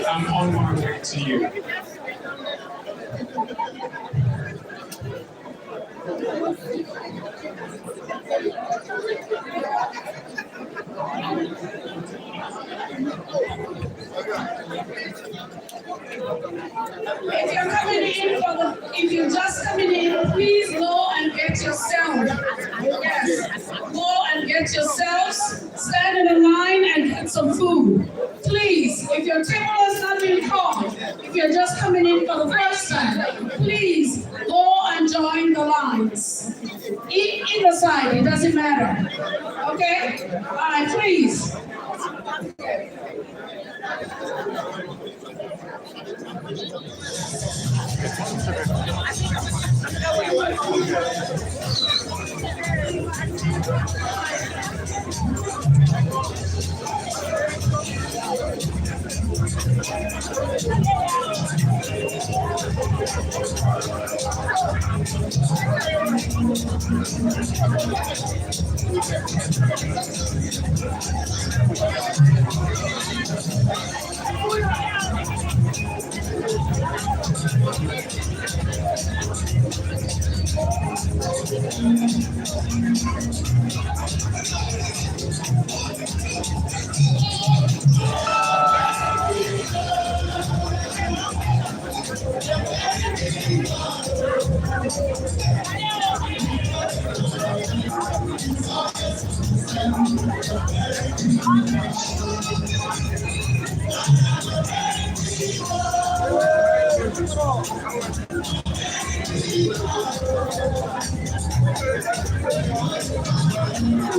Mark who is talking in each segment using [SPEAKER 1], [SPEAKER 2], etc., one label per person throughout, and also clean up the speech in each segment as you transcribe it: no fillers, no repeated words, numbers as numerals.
[SPEAKER 1] I'm on my way to you.
[SPEAKER 2] If you're just coming in, please go and get yourself. Yes, go and get yourselves. Stand in a line and get some food. Please, if your table has not been called, if you're just coming in for the first time, please go and join the lines. Either side, it doesn't matter. Okay? All right, please. And have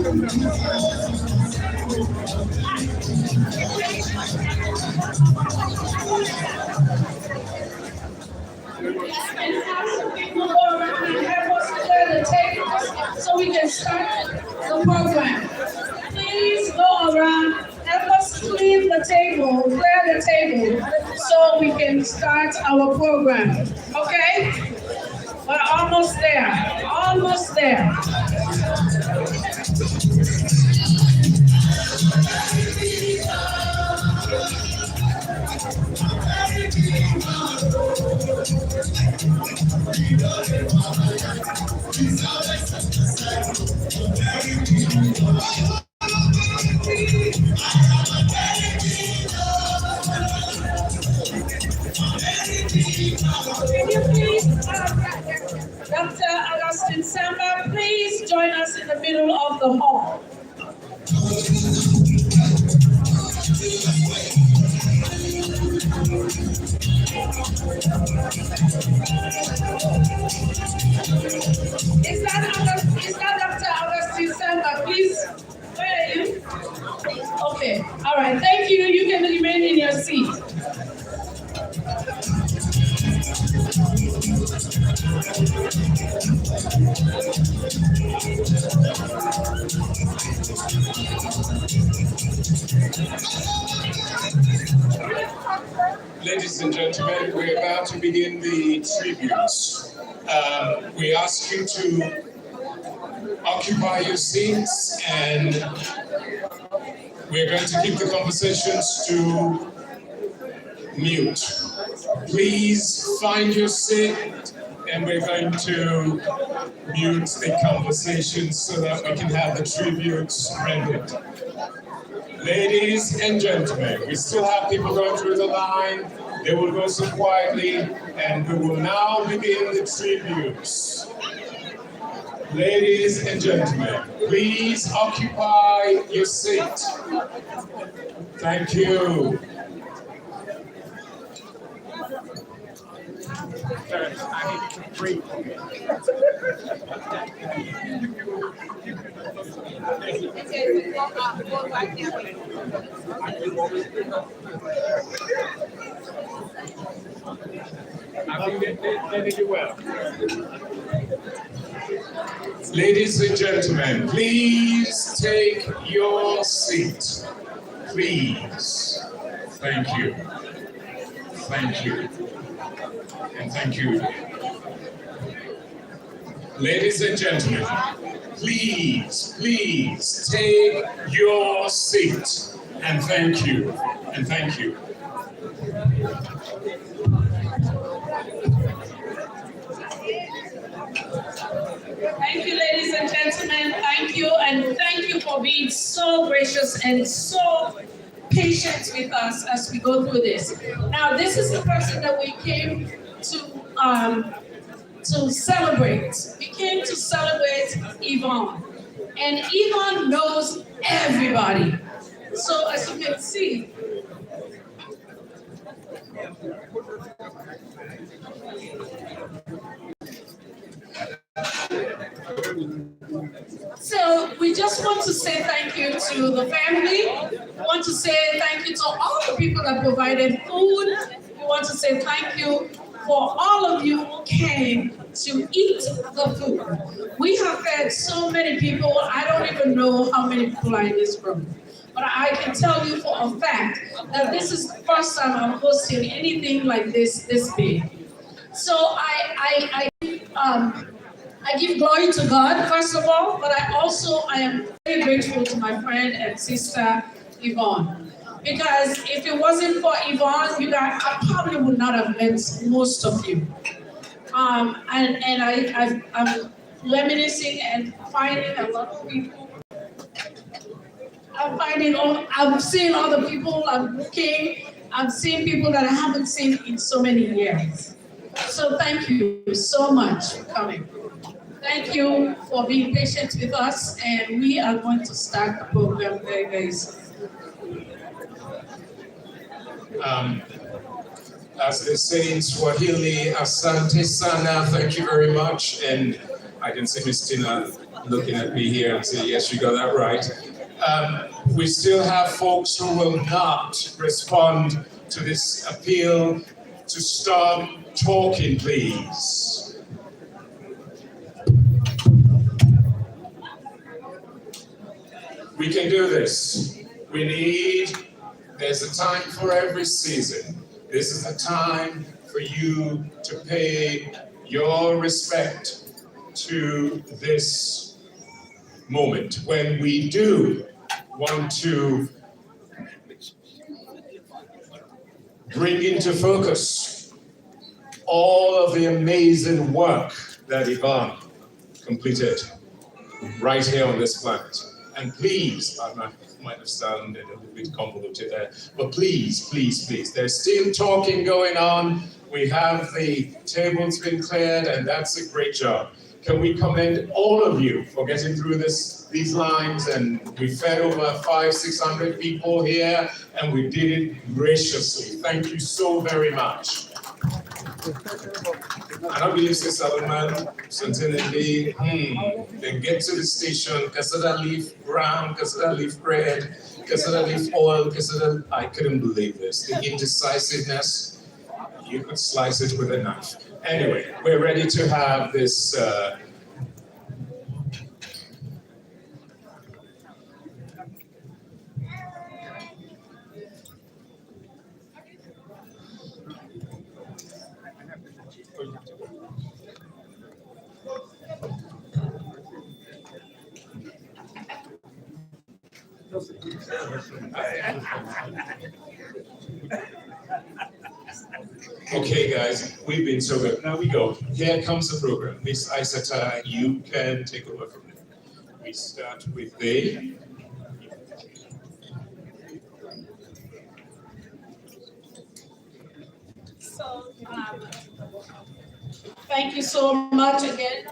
[SPEAKER 2] some people go around and help us clear the tables so we can start the program. Please go around, help us clean the table, clear the table, so we can start our program. Okay? We're almost there. Almost there. Can you please, Dr. Augustine Samba, please join us in the middle of the hall. Is that Dr. Augustine Samba, please? Where are you? Okay, all right, thank you. You can remain in your seat.
[SPEAKER 1] Ladies and gentlemen, we're about to begin the tributes. We ask you to occupy your seats, and we're going to keep the conversations to mute. Please find your seat, and we're going to mute the conversations so that we can have the tributes rendered. Ladies and gentlemen, we still have people going through the line. They will go so quietly, and we will now begin the tributes. Ladies and gentlemen, please occupy your seat. Thank you. Ladies and gentlemen, please take your seat. Please. Thank you. Thank you. And thank you. Ladies and gentlemen, please take your seat. And thank you. And thank you.
[SPEAKER 2] Thank you, ladies and gentlemen. Thank you, and thank you for being so gracious and so patient with us as we go through this. Now, this is the person that we came to celebrate. We came to celebrate Yvonne, and Yvonne knows everybody. So, as you can see, so we just want to say thank you to the family. We want to say thank you to all the people that provided food. We want to say thank you for all of you who came to eat the food. We have fed so many people. I don't even know how many people are in this room. But I can tell you for a fact that this is the first time I'm hosting anything like this big. So I give glory to God, first of all, but I am very grateful to my friend and sister, Yvonne. Because if it wasn't for Yvonne, you guys, I probably would not have met most of you. I'm reminiscing and finding a lot of people. I'm seeing all the people I'm looking. I'm seeing people that I haven't seen in so many years. So thank you so much for coming. Thank you for being patient with us, and we are going to start the program very, very soon.
[SPEAKER 1] As they say in Swahili, asante sana, thank you very much. And I can see Christina looking at me here and say, yes, you got that right. We still have folks who will not respond to this appeal to stop talking, please. We can do this. There's a time for every season. This is a time for you to pay your respect to this moment when we do want to bring into focus all of the amazing work that Yvonne completed right here on this planet. And please, I might have sounded a little bit convoluted there, but please, please, please, there's still talking going on. We have the tables been cleared, and that's a great job. Can we commend all of you for getting through these lines? And we fed over 500-600 people here, and we did it graciously. Thank you so very much. I don't believe Sir Solomon, something they get to the station, cassava leaf brown, cassava leaf red, cassava leaf oil, I couldn't believe this. The indecisiveness, you could slice it with a knife. Anyway, we're ready to have this okay, guys, we've been so good. Now we go. Here comes the program. Miss Isata, you can take over from there. We start with the...
[SPEAKER 2] So, thank you so much again.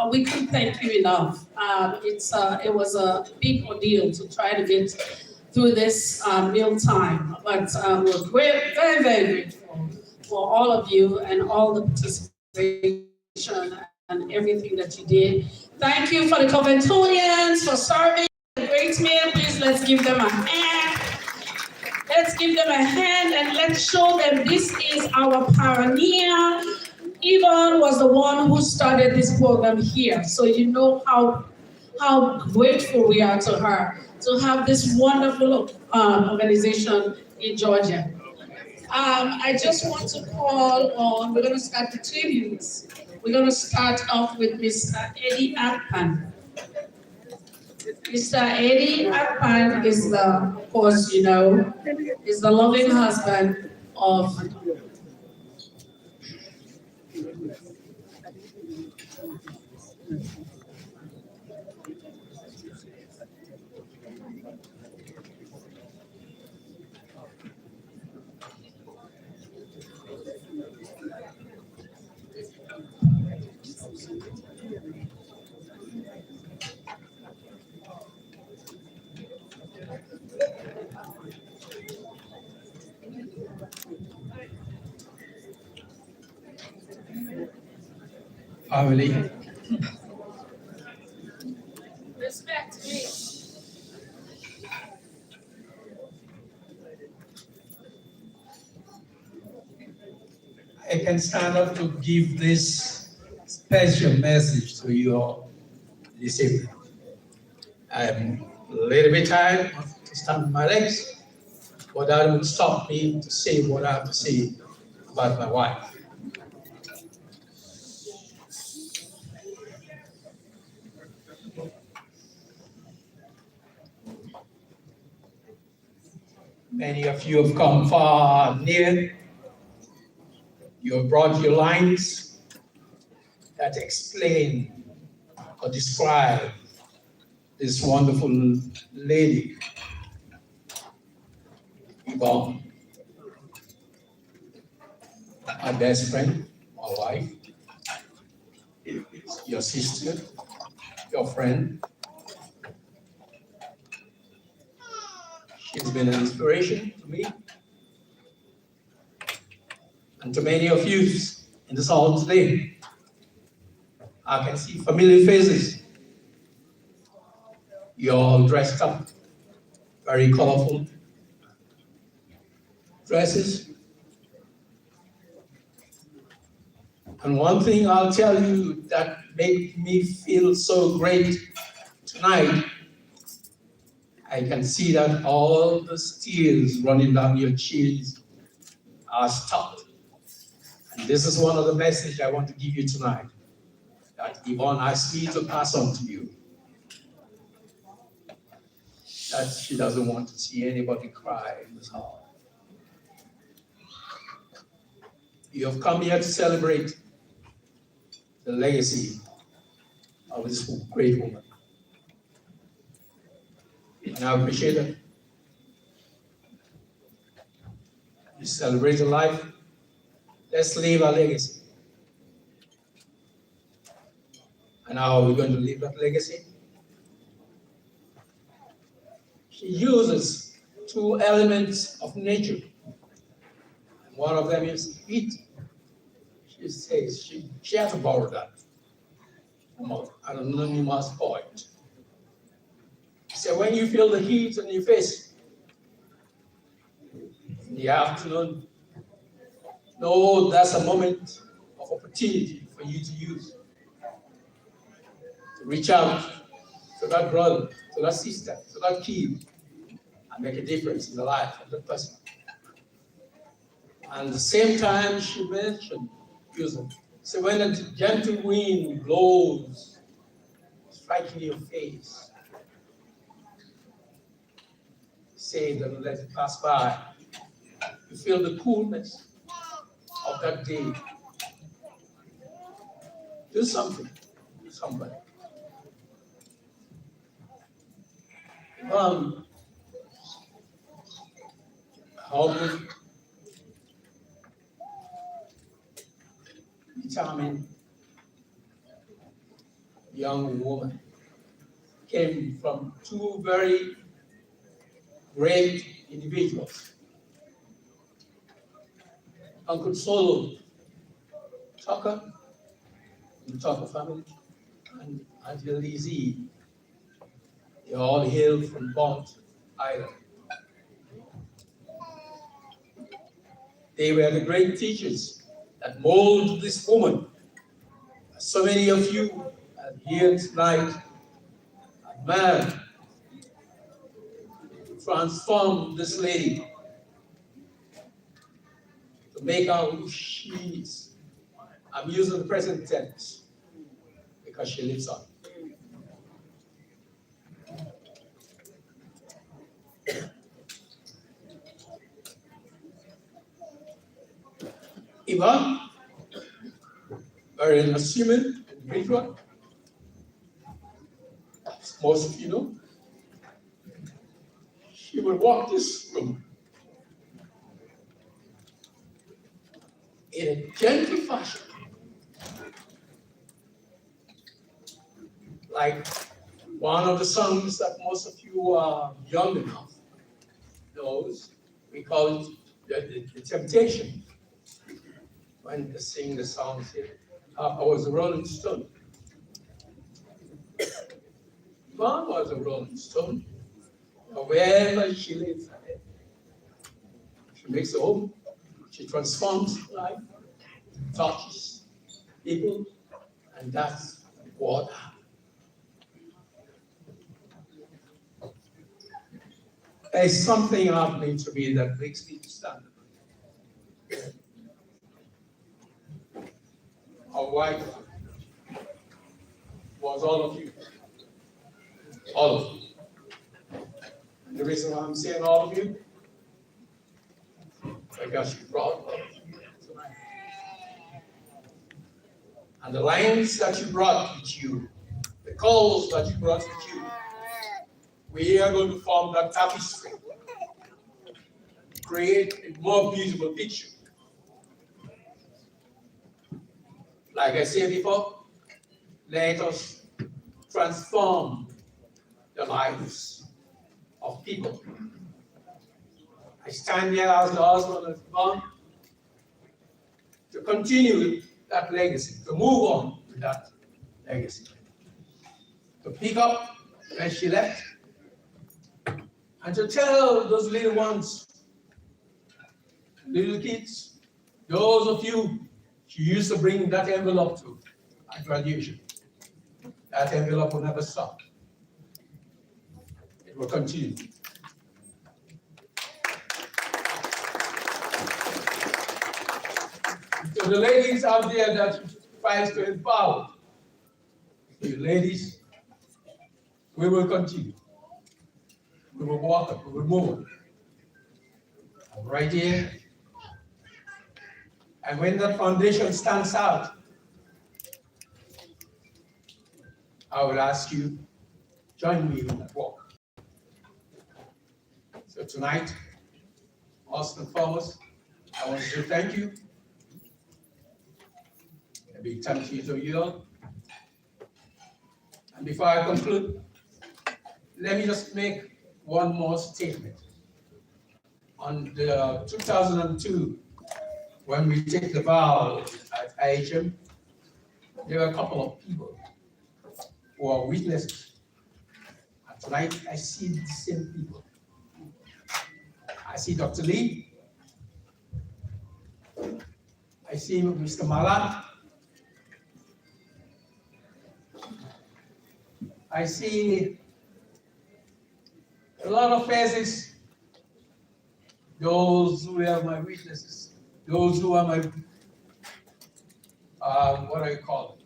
[SPEAKER 2] We couldn't thank you enough. It was a big ordeal to try to get through this meal time, but we're very, very grateful for all of you and all the participation and everything that you did. Thank you for the Coventonians for serving a great meal. Please let's give them a hand. Let's give them a hand and let's show them this is our pioneer. Yvonne was the one who started this program here, so you know how grateful we are to her to have this wonderful organization in Georgia. I just want to call on, we're going to start the tributes. We're going to start off with Mr. Eddie Akpan. Mr. Eddie Akpan is of course, you know, is the loving husband of
[SPEAKER 3] family.
[SPEAKER 2] Respect me.
[SPEAKER 3] I can stand up to give this special message to you all this evening. I'm a little bit tired to stand on my legs, but that will stop me to say what I have to say about my wife. Many of you have come far near. You have brought your lines that explain or describe this wonderful lady, Yvonne, my best friend, my wife, your sister, your friend. She's been an inspiration to me and to many of you in this hall today. I can see familiar faces. You're all dressed up, very colorful dresses. And one thing I'll tell you that made me feel so great tonight, I can see that all the tears running down your cheeks are stopped. And this is one of the messages I want to give you tonight, that Yvonne asked me to pass on to you. That she doesn't want to see anybody cry in this hall. You have come here to celebrate the legacy of this great woman. And I appreciate it. You celebrate her life. Let's leave a legacy. And how are we going to leave that legacy? She uses two elements of nature. And one of them is heat. She says she has to borrow that from an anonymous poet. She said, when you feel the heat on your face in the afternoon, know that's a moment of opportunity for you to use. To reach out to that brother, to that sister, to that kid, and make a difference in the life of that person. And at the same time, she mentioned using. So when a gentle wind blows, striking your face, say, don't let it pass by. You feel the coolness of that day. Do something for somebody. Humble, determined young woman came from two very great individuals. Uncle Solo Tucker, the Tucker family, and Auntie Lizzie. They all hail from Bont Island. They were the great teachers that molded this woman. So many of you are here tonight, man, transform this lady to make her who she is. I'm using the present tense because she lives on. Yvonne, very unassuming individual, as most of you know, she will walk this room in a gentle fashion, like one of the songs that most of you are young enough knows. We call it the Temptation. When they sing the song, I was a Rolling Stone. Yvonne was a Rolling Stone. Wherever she lives, she makes a home. She transforms life, touches people, and that's what happens. There's something happening to me that makes me stand up. Our wife was all of you. All of you. And the reason why I'm saying all of you, because she brought all of you tonight. And the lines that you brought with you, the calls that you brought with you, we are going to form that tapestry, create a more beautiful picture. Like I said before, let us transform the lives of people. I stand here as the husband of Yvonne to continue that legacy, to move on with that legacy. To pick up where she left, and to tell those little ones, little kids, those of you she used to bring that envelope to at graduation, that envelope will never stop. It will continue. To the ladies out there that fight to empower, you ladies, we will continue. We will walk up, we will move. I'm right here. And when that foundation stands out, I will ask you, join me in that walk. So tonight, first and foremost, I want to say thank you. A big thank you to you all. And before I conclude, let me just make one more statement. On the 2002, when we take the vow at IHM, there were a couple of people who are witnesses. And tonight, I see the same people. I see Dr. Lee. I see Mr. Malan. I see a lot of faces, those who are my witnesses, those who are my, what do you call it?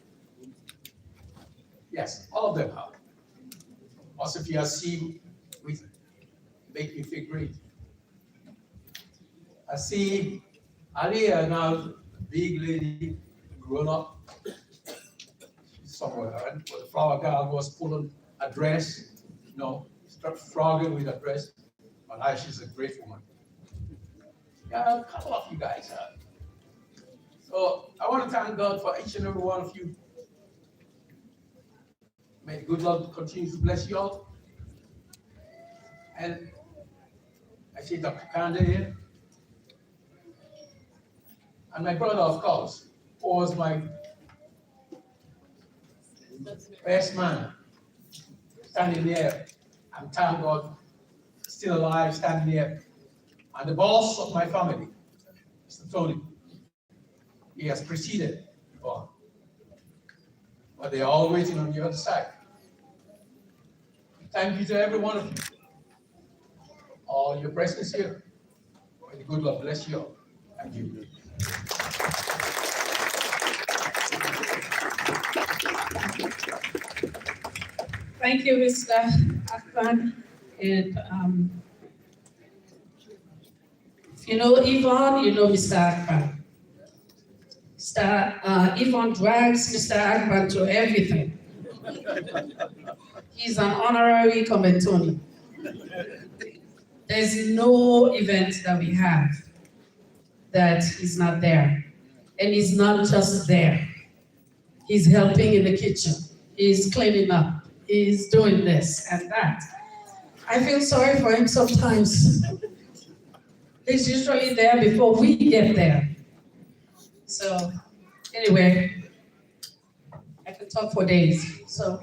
[SPEAKER 3] Yes, all of them are. Also, if you see, make me feel great. I see Aliyah now, big lady, grown up. She's somewhere, right? The flower girl was pulling a dress, struggling with a dress. But now she's a great woman. Yeah, a couple of you guys are. So I want to thank God for each and every one of you. May good Lord continue to bless you all. And I see Dr. Kanda here. And my brother, of course, who was my best man, standing there. I'm thank God, still alive, standing there. And the boss of my family, Mr. Tony, he has preceded Yvonne. But they are all waiting on the other side. Thank you to every one of you. All your presence here. May the good Lord bless you all. Thank you.
[SPEAKER 2] Thank you, Mr. Akpan. And if you know Yvonne, you know Mr. Akpan. Yvonne drags Mr. Akpan to everything. He's an honorary Comentoni. There's no event that we have that he's not there. And he's not just there. He's helping in the kitchen. He's cleaning up. He's doing this and that. I feel sorry for him sometimes. He's usually there before we get there. So anyway, I can talk for days. So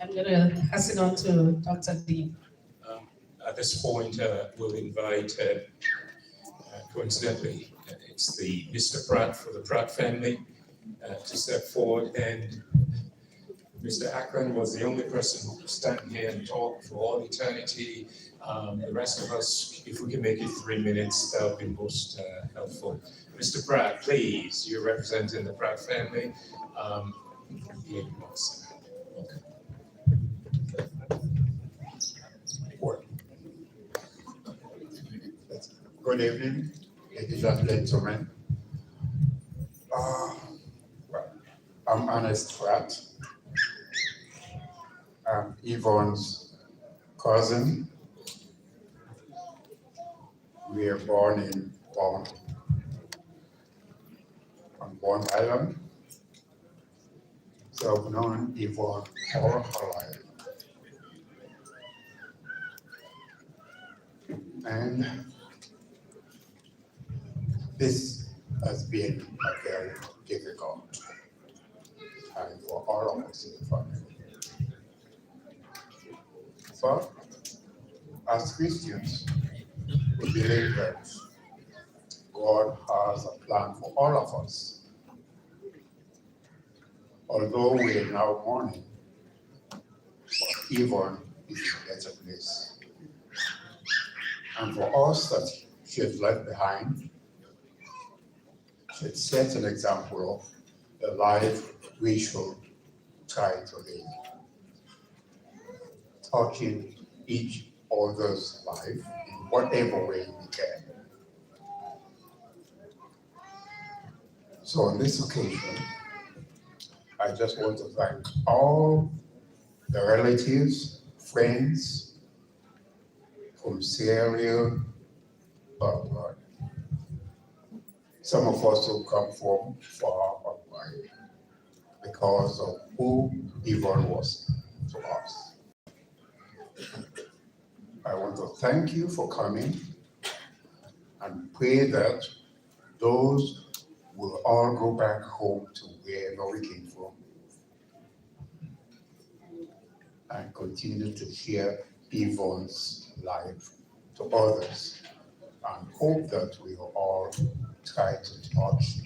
[SPEAKER 2] I'm gonna pass it on to Dr. Dean.
[SPEAKER 1] At this point, we'll invite, coincidentally, it's the Mr. Pratt for the Pratt family to step forward. And Mr. Akron was the only person who stand here and talk for all eternity. The rest of us, if we can make it 3 minutes, that would be most helpful. Mr. Pratt, please, you're representing the Pratt family. Okay.
[SPEAKER 4] Good evening, ladies and gentlemen. I'm Ernest Pratt. I'm Yvonne's cousin. We were born in Bonn, on Bonn Island. So I've known Yvonne all her life. And this has been a very difficult all of us in the family. But as Christians, we believe that God has a plan for all of us. Although we are now mourning, Yvonne is in a better place. And for us that she has left behind, she has set an example of the life we should try to live. Touching each other's life in whatever way we can. So on this occasion, I just want to thank all the relatives, friends from Sierra Leone, but some of us who come from far away because of who Yvonne was to us. I want to thank you for coming and pray that those will all go back home to wherever we came from and continue to share Yvonne's life to others, and hope that we will all try to touch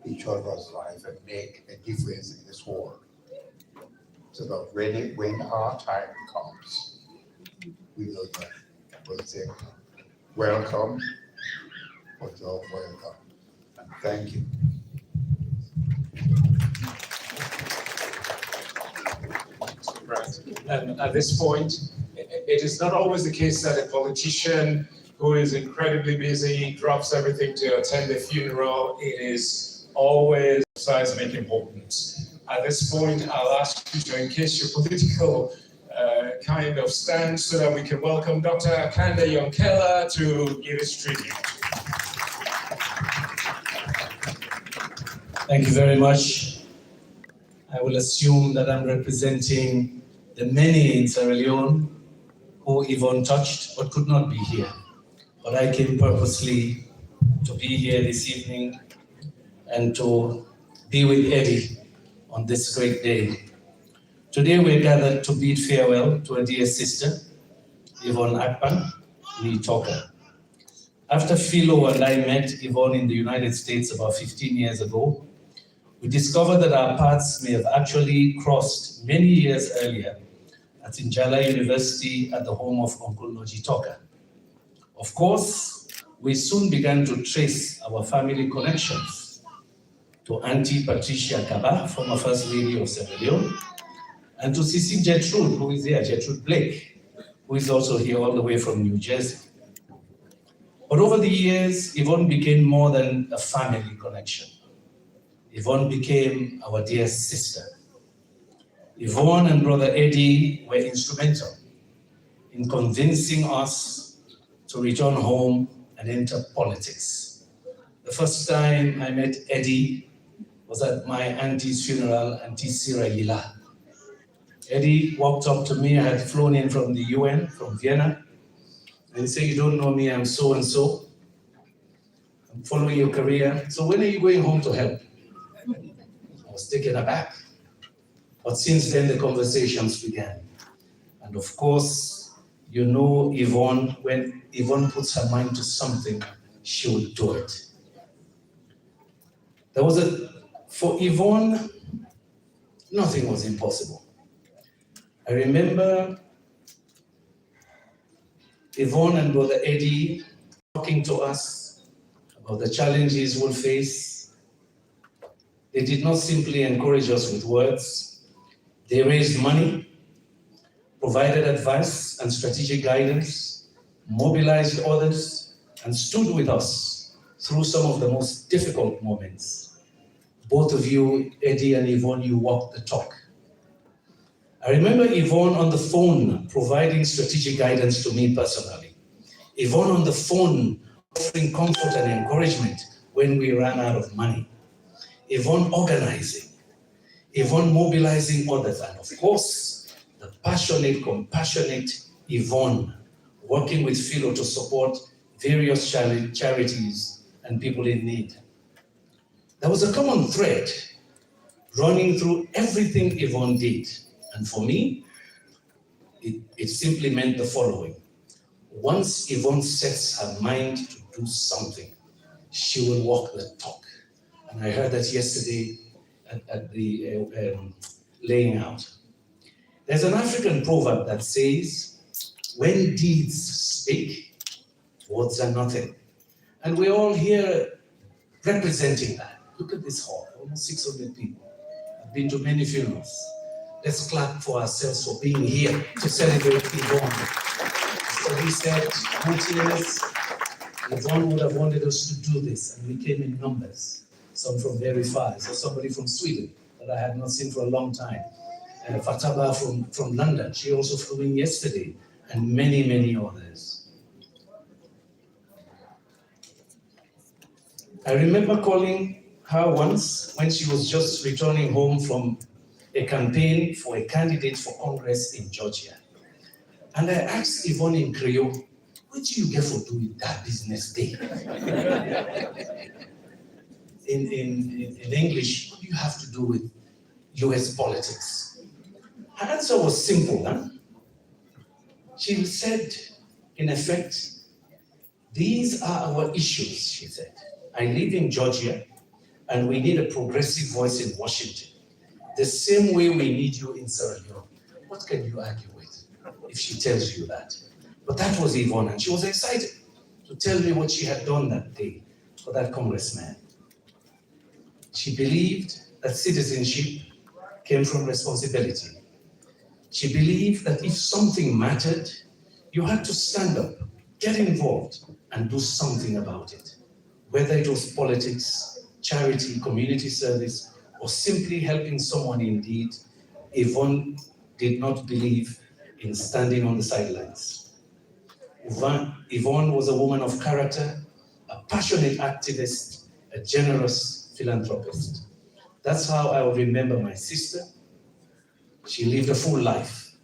[SPEAKER 4] each other's life and make a difference in this world, so that when our time comes, we will say, welcome, or welcome, and thank you.
[SPEAKER 1] Right. And at this point, it is not always the case that a politician who is incredibly busy drops everything to attend the funeral. It is always seismic importance. At this point, I'll ask you to encase your political kind of stand so that we can welcome Dr. Akande Yonkela to give his tribute.
[SPEAKER 3] Thank you very much. I will assume that I'm representing the many in Sierra Leone who Yvonne touched but could not be here. But I came purposely to be here this evening and to be with Eddie on this great day. Today we're gathered to bid farewell to a dear sister, Yvonne Akpan Toka. After Philo and I met Yvonne in the United States about 15 years ago, we discovered that our paths may have actually crossed many years earlier at Njala University at the home of Uncle Noji Toka. Of course, we soon began to trace our family connections to Auntie Patricia Kaba, former First Lady of Sierra Leone, and to Sissy Gertrude, who is here, Gertrude Blake, who is also here all the way from New Jersey. But over the years, Yvonne became more than a family connection. Yvonne became our dear sister. Yvonne and Brother Eddie were instrumental in convincing us to return home and enter politics. The first time I met Eddie was at my auntie's funeral, Auntie Sira Yila. Eddie walked up to me. I had flown in from the UN, from Vienna, and he said, "You don't know me, I'm so and so. I'm following your career. So when are you going home to help?" I was taken aback. But since then, the conversations began. And of course, you know Yvonne, when Yvonne puts her mind to something, she will do it. For Yvonne, nothing was impossible. I remember Yvonne and Brother Eddie talking to us about the challenges we'll face. They did not simply encourage us with words. They raised money, provided advice and strategic guidance, mobilized others, and stood with us through some of the most difficult moments. Both of you, Eddie and Yvonne, you walked the talk. I remember Yvonne on the phone providing strategic guidance to me personally. Yvonne on the phone offering comfort and encouragement when we ran out of money. Yvonne organizing. Yvonne mobilizing others. And of course, the passionate, compassionate Yvonne working with Philo to support various charities and people in need. There was a common thread: running through everything Yvonne did. And for me, it simply meant the following. Once Yvonne sets her mind to do something, she will walk the talk. And I heard that yesterday at the laying out. There's an African proverb that says, when deeds speak, words are nothing. And we're all here representing that. Look at this hall, almost 600 people. I've been to many funerals. Let's clap for ourselves for being here to celebrate Yvonne. So we said, 40 years, Yvonne would have wanted us to do this, and we came in numbers. Some from very far, so somebody from Sweden that I had not seen for a long time. Fataba from London, she also flew in yesterday, and many, many others. I remember calling her once when she was just returning home from a campaign for a candidate for Congress in Georgia. And I asked Yvonne in Creole, what do you get for doing that business day? In English, what do you have to do with US politics? Her answer was simple. Huh? She said, in effect, these are our issues, she said. I live in Georgia, and we need a progressive voice in Washington. The same way we need you in Sierra Leone. What can you argue with if she tells you that? But that was Yvonne, and she was excited to tell me what she had done that day for that congressman. She believed that citizenship came from responsibility. She believed that if something mattered, you had to stand up, get involved, and do something about it. Whether it was politics, charity, community service, or simply helping someone in need, Yvonne did not believe in standing on the sidelines. Yvonne was a woman of character, a passionate activist, a generous philanthropist. That's how I will remember my sister. She lived a full life,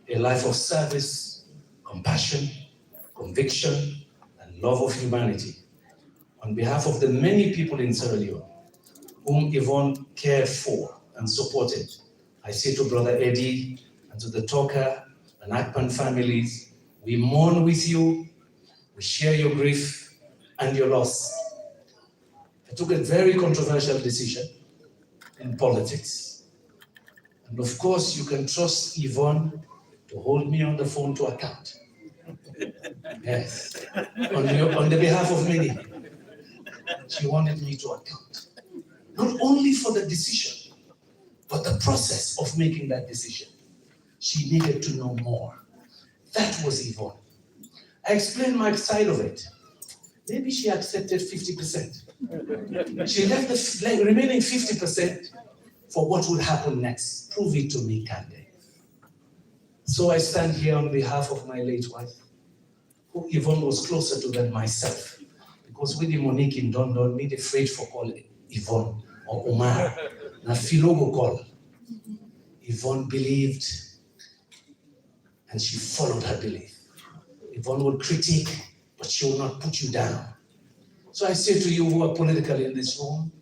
[SPEAKER 3] a life of service, compassion, conviction, and love of humanity. On behalf of the many people in Sierra Leone whom Yvonne cared for and supported, I say to Brother Eddie and to the Toka and Akpan families, we mourn with you, we share your grief and your loss. I took a very controversial decision in politics. And of course, you can trust Yvonne to hold me on the phone to account. Yes, on the behalf of many. She wanted me to account. Not only for the decision, but the process of making that decision. She needed to know more. That was Yvonne. I explained my side of it. Maybe she accepted 50%. She left the remaining 50% for what would happen next. Prove it to me, Kande. So I stand here on behalf of my late wife, who Yvonne was closer to than myself. Because with the Monique in Dondon, me afraid for calling Yvonne or Omar. Na Philogo call. Yvonne believed, and she followed her belief. Yvonne would critique, but she will not put you down. So I say to you who are political in this room,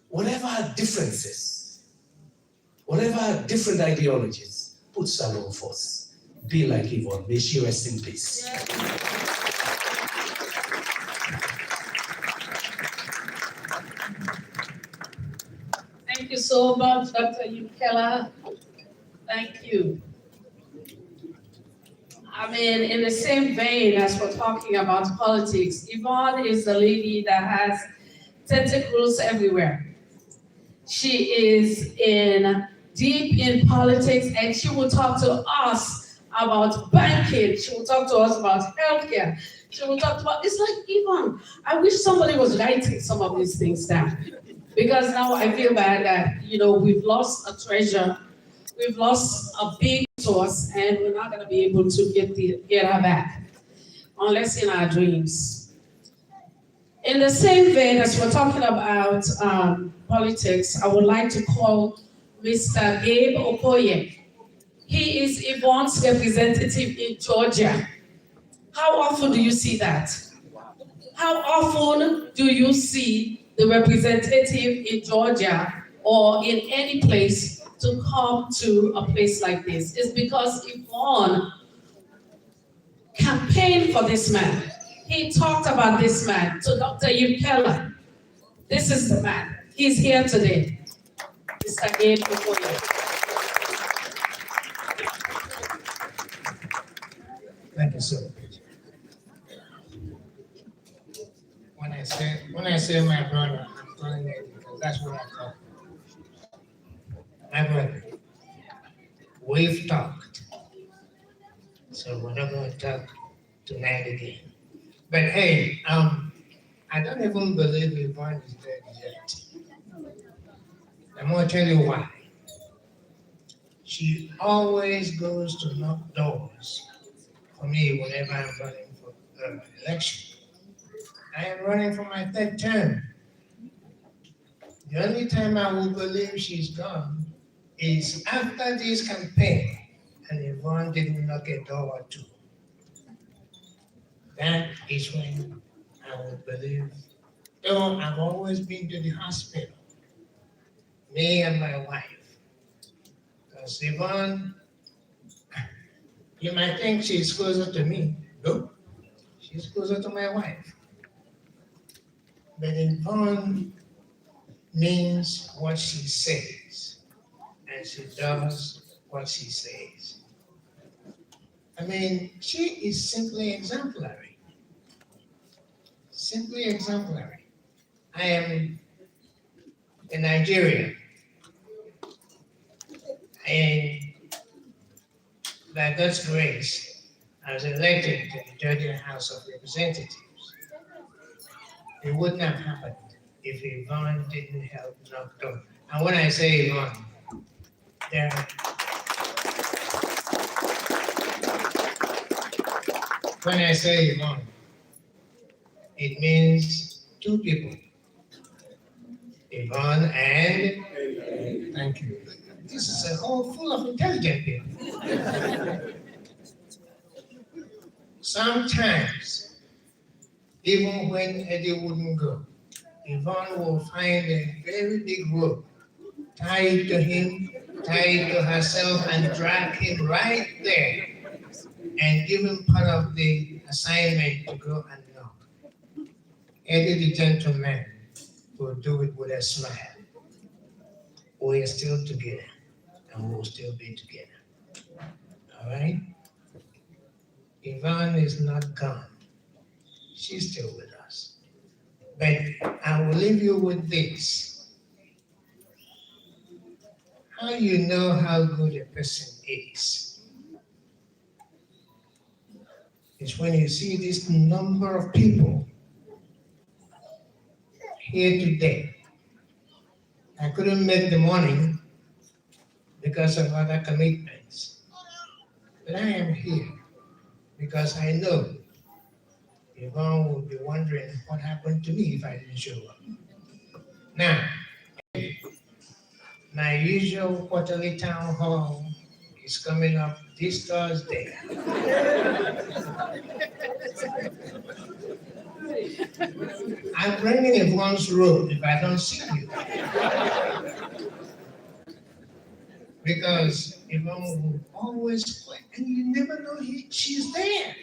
[SPEAKER 3] whatever our differences, whatever our different ideologies, put Salome first. Be like Yvonne. May she rest in peace. Yeah.
[SPEAKER 2] Thank you so much, Dr. Yukela. Thank you. I mean, in the same vein as we're talking about politics, Yvonne is a lady that has tentacles everywhere. She is deep in politics, and she will talk to us about banking. She will talk to us about healthcare. She will talk about, it's like, Yvonne, I wish somebody was writing some of these things down. Because now I feel bad that, we've lost a treasure. We've lost a big source, and we're not going to be able to get her back, unless in our dreams. In the same vein as we're talking about politics, I would like to call Mr. Gabe Okoye. He is Yvonne's representative in Georgia. How often do you see that? How often do you see the representative in Georgia or in any place to come to a place like this. It's because Yvonne campaigned for this man. He talked about this man to Dr. Keller. This is the man. He's here today. Mr. Gabe Okoye.
[SPEAKER 5] Thank you so much. When I say my brother, I'm calling it because that's what I call my brother. We've talked, so we're not going to talk tonight again. But hey, I don't even believe Yvonne is dead yet. I'm going to tell you why. She always goes to knock doors for me whenever I'm running for election. I am running for my third term. The only time I will believe she's gone is after this campaign and Yvonne didn't knock a door or two. That is when I will believe. Though I've always been to the hospital, me and my wife. Because Yvonne, you might think she's closer to me. No, she's closer to my wife. But Yvonne means what she says, and she does what she says. I mean, she is simply exemplary. Simply exemplary. I am a Nigerian, and by God's grace, I was elected to the Georgia House of Representatives. It wouldn't have happened if Yvonne didn't help knock doors. And when I say Yvonne, when I say Yvonne, it means two people. Yvonne and thank you. This is a hall full of intelligent people. Sometimes, even when Eddie wouldn't go, Yvonne will find a very big rope, tie it to him, tie it to herself, and drag him right there and give him part of the assignment to go and knock. Eddie the gentleman will do it with a smile. We are still together, and we'll still be together. All right? Yvonne is not gone. She's still with us. But I will leave you with this. How you know how good a person is when you see this number of people here today. I couldn't make the morning because of other commitments. But I am here because I know Yvonne will be wondering what happened to me if I didn't show up. Now, my usual quarterly town hall is coming up this Thursday. I'm bringing Yvonne's robe if I don't see you. Because Yvonne will always quit, and you never know she's there.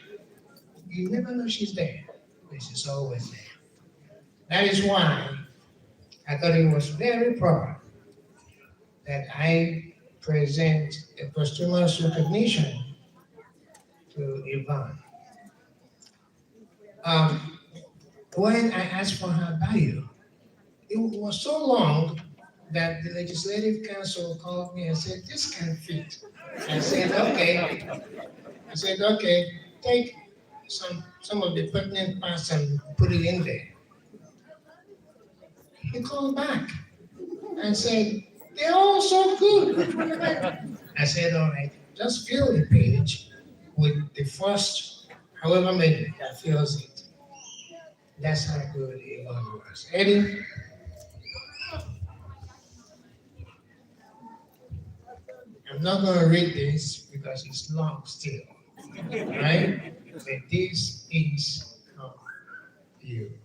[SPEAKER 5] You never know she's there, but she's always there. That is why I thought it was very proper that I present a posthumous recognition to Yvonne. When I asked for her bio, it was so long that the Legislative Council called me and said, "This can't fit." I said, okay, take some of the pertinent parts and put it in there. He called back and said, "They're all so good." I said, all right, just fill the page with the first, however many that fills it. That's how good Yvonne was. Eddie? I'm not going to read this because it's long still, right? But this is how you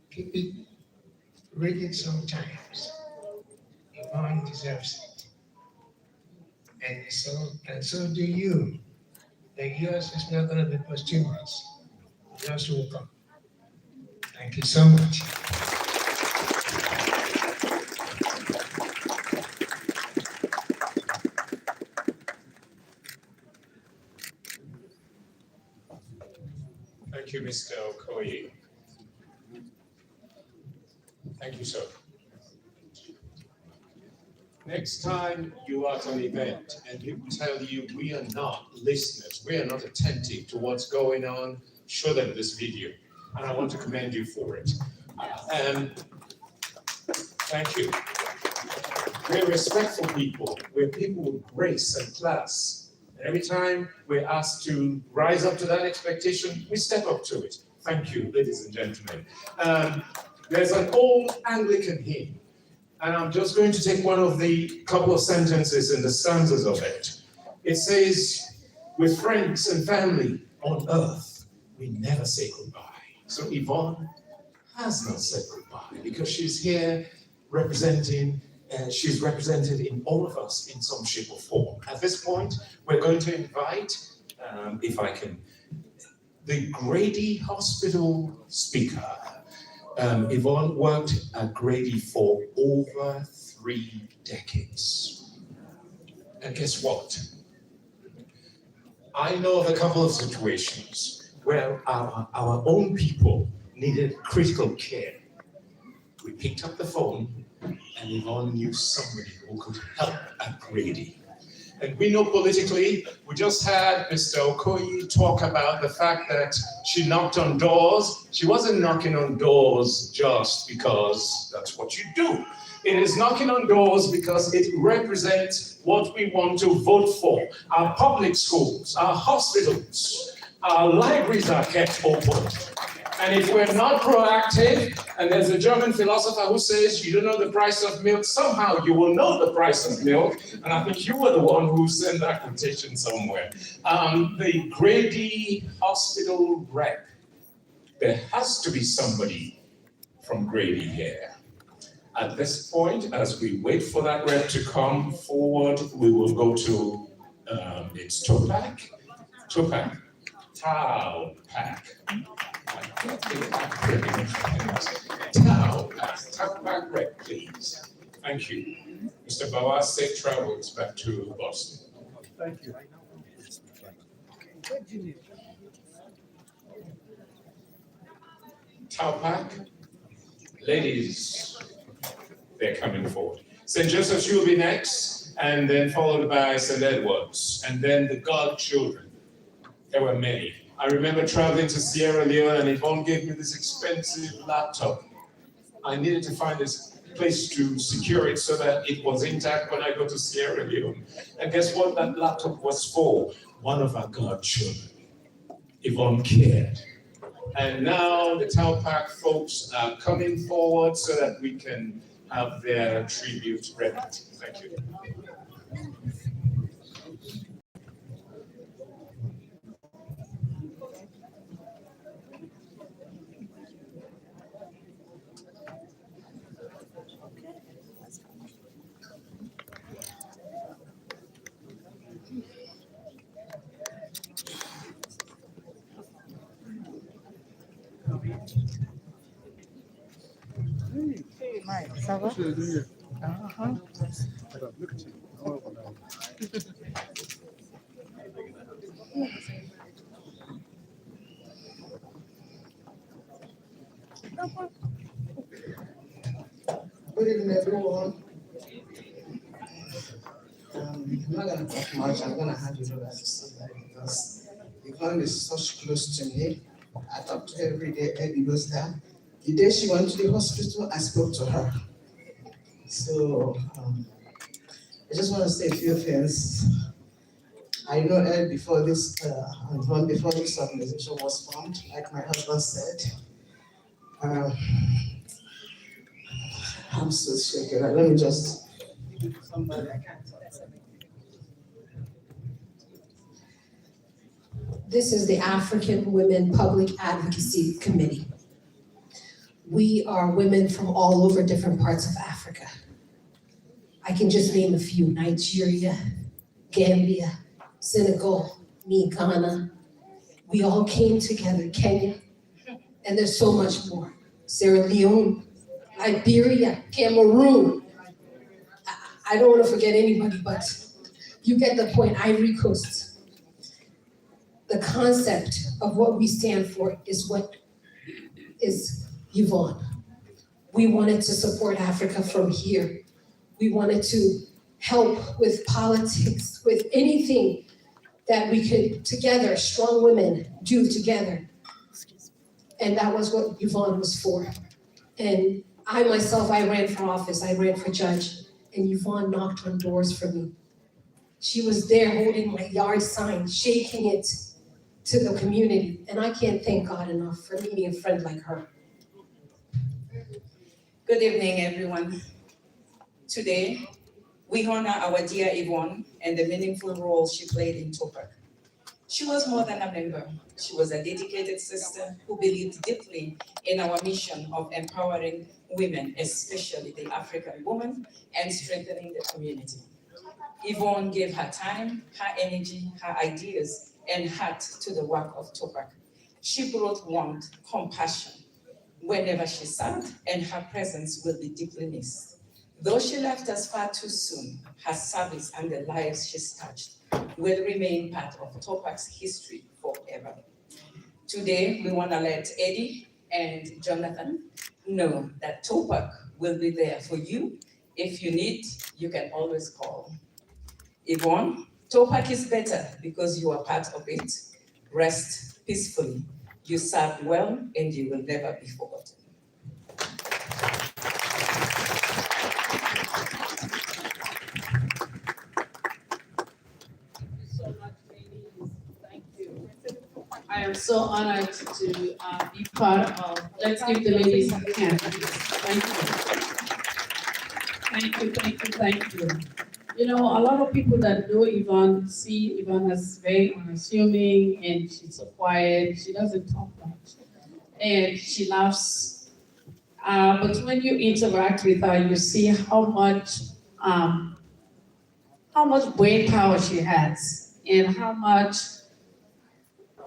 [SPEAKER 5] keep it, read it sometimes. Yvonne deserves it. And so do you. The yours is not going to be posthumous. Yours will come. Thank you so much.
[SPEAKER 1] Thank you, Mr. Okoye. Thank you, sir. Next time you are at an event and people tell you we are not listeners, we are not attentive to what's going on, show them this video. And I want to commend you for it. Thank you. We're respectful people. We're people with grace and class. And every time we're asked to rise up to that expectation, we step up to it. Thank you, ladies and gentlemen. There's an old Anglican hymn, and I'm just going to take one of the couple of sentences in the stanzas of it. It says, with friends and family on earth, we never say goodbye. So Yvonne has not said goodbye because she's here representing, she's represented in all of us in some shape or form. At this point, we're going to invite, if I can, the Grady Hospital speaker. Yvonne worked at Grady for over 3 decades. And guess what? I know of a couple of situations where our own people needed critical care. We picked up the phone and Yvonne knew somebody who could help at Grady. And we know politically, we just had Mr. Okoye talk about the fact that she knocked on doors. She wasn't knocking on doors just because that's what you do. It is knocking on doors because it represents what we want to vote for. Our public schools, our hospitals, our libraries are kept open. And if we're not proactive, and there's a German philosopher who says, you don't know the price of milk, somehow you will know the price of milk. And I think you were the one who sent that quotation somewhere. The Grady Hospital rep, there has to be somebody from Grady here. At this point, as we wait for that rep to come forward, we will go to, it's Topak? Topak. Taupak. Taupak rep, please. Thank you. Mr. Bawa, safe travels back to Boston.
[SPEAKER 3] Thank you.
[SPEAKER 1] Taupak, ladies, they're coming forward. St. Joseph's will be next, and then followed by St. Edward's, and then the godchildren. There were many. I remember traveling to Sierra Leone and Yvonne gave me this expensive laptop. I needed to find this place to secure it so that it was intact when I go to Sierra Leone. And guess what that laptop was for? One of our godchildren. Yvonne cared. And now the Taupak folks are coming forward so that we can have their tribute ready. Thank you.
[SPEAKER 6] Mike, ça va?
[SPEAKER 7] Good evening, everyone. I'm not going to talk much. I'm going to hand it over to somebody because Yvonne is such close to me. I talk to her every day. Eddie goes there. The day she went to the hospital, I spoke to her. So I just want to say a few things. I know Ed before this, before this organization was formed, like my husband said. I'm so shaken. Let me just somebody I can't talk.
[SPEAKER 8] This is the African Women Public Advocacy Committee. We are women from all over different parts of Africa. I can just name a few: Nigeria, Gambia, Senegal, me, Ghana. We all came together, Kenya, and there's so much more. Sierra Leone, Liberia, Cameroon. I don't want to forget anybody, but you get the point. Ivory Coast. The concept of what we stand for is what is Yvonne. We wanted to support Africa from here. We wanted to help with politics, with anything that we could together, strong women, do together. And that was what Yvonne was for. And I myself, I ran for office, I ran for judge, and Yvonne knocked on doors for me. She was there holding my yard sign, shaking it to the community. And I can't thank God enough for meeting a friend like her.
[SPEAKER 9] Good evening, everyone. Today, we honor our dear Yvonne and the meaningful role she played in Topac. She was more than a member. She was a dedicated sister who believed deeply in our mission of empowering women, especially the African woman, and strengthening the community. Yvonne gave her time, her energy, her ideas, and heart to the work of Topac. She brought warmth, compassion, whenever she sat, and her presence will be deeply missed. Though she left us far too soon, her service and the lives she's touched will remain part of Topac's history forever. Today, we want to let Eddie and Jonathan know that Topac will be there for you. If you need, you can always call. Yvonne, Topac is better because you are part of it. Rest peacefully. You served well and you will never be forgotten.
[SPEAKER 2] I am so honored to be part of, let's give the ladies a hand. Thank you. Thank you. You know, a lot of people that know Yvonne see Yvonne as very unassuming, and she's so quiet, she doesn't talk much, and she laughs. But when you interact with her, you see how much brain power she has, and how much,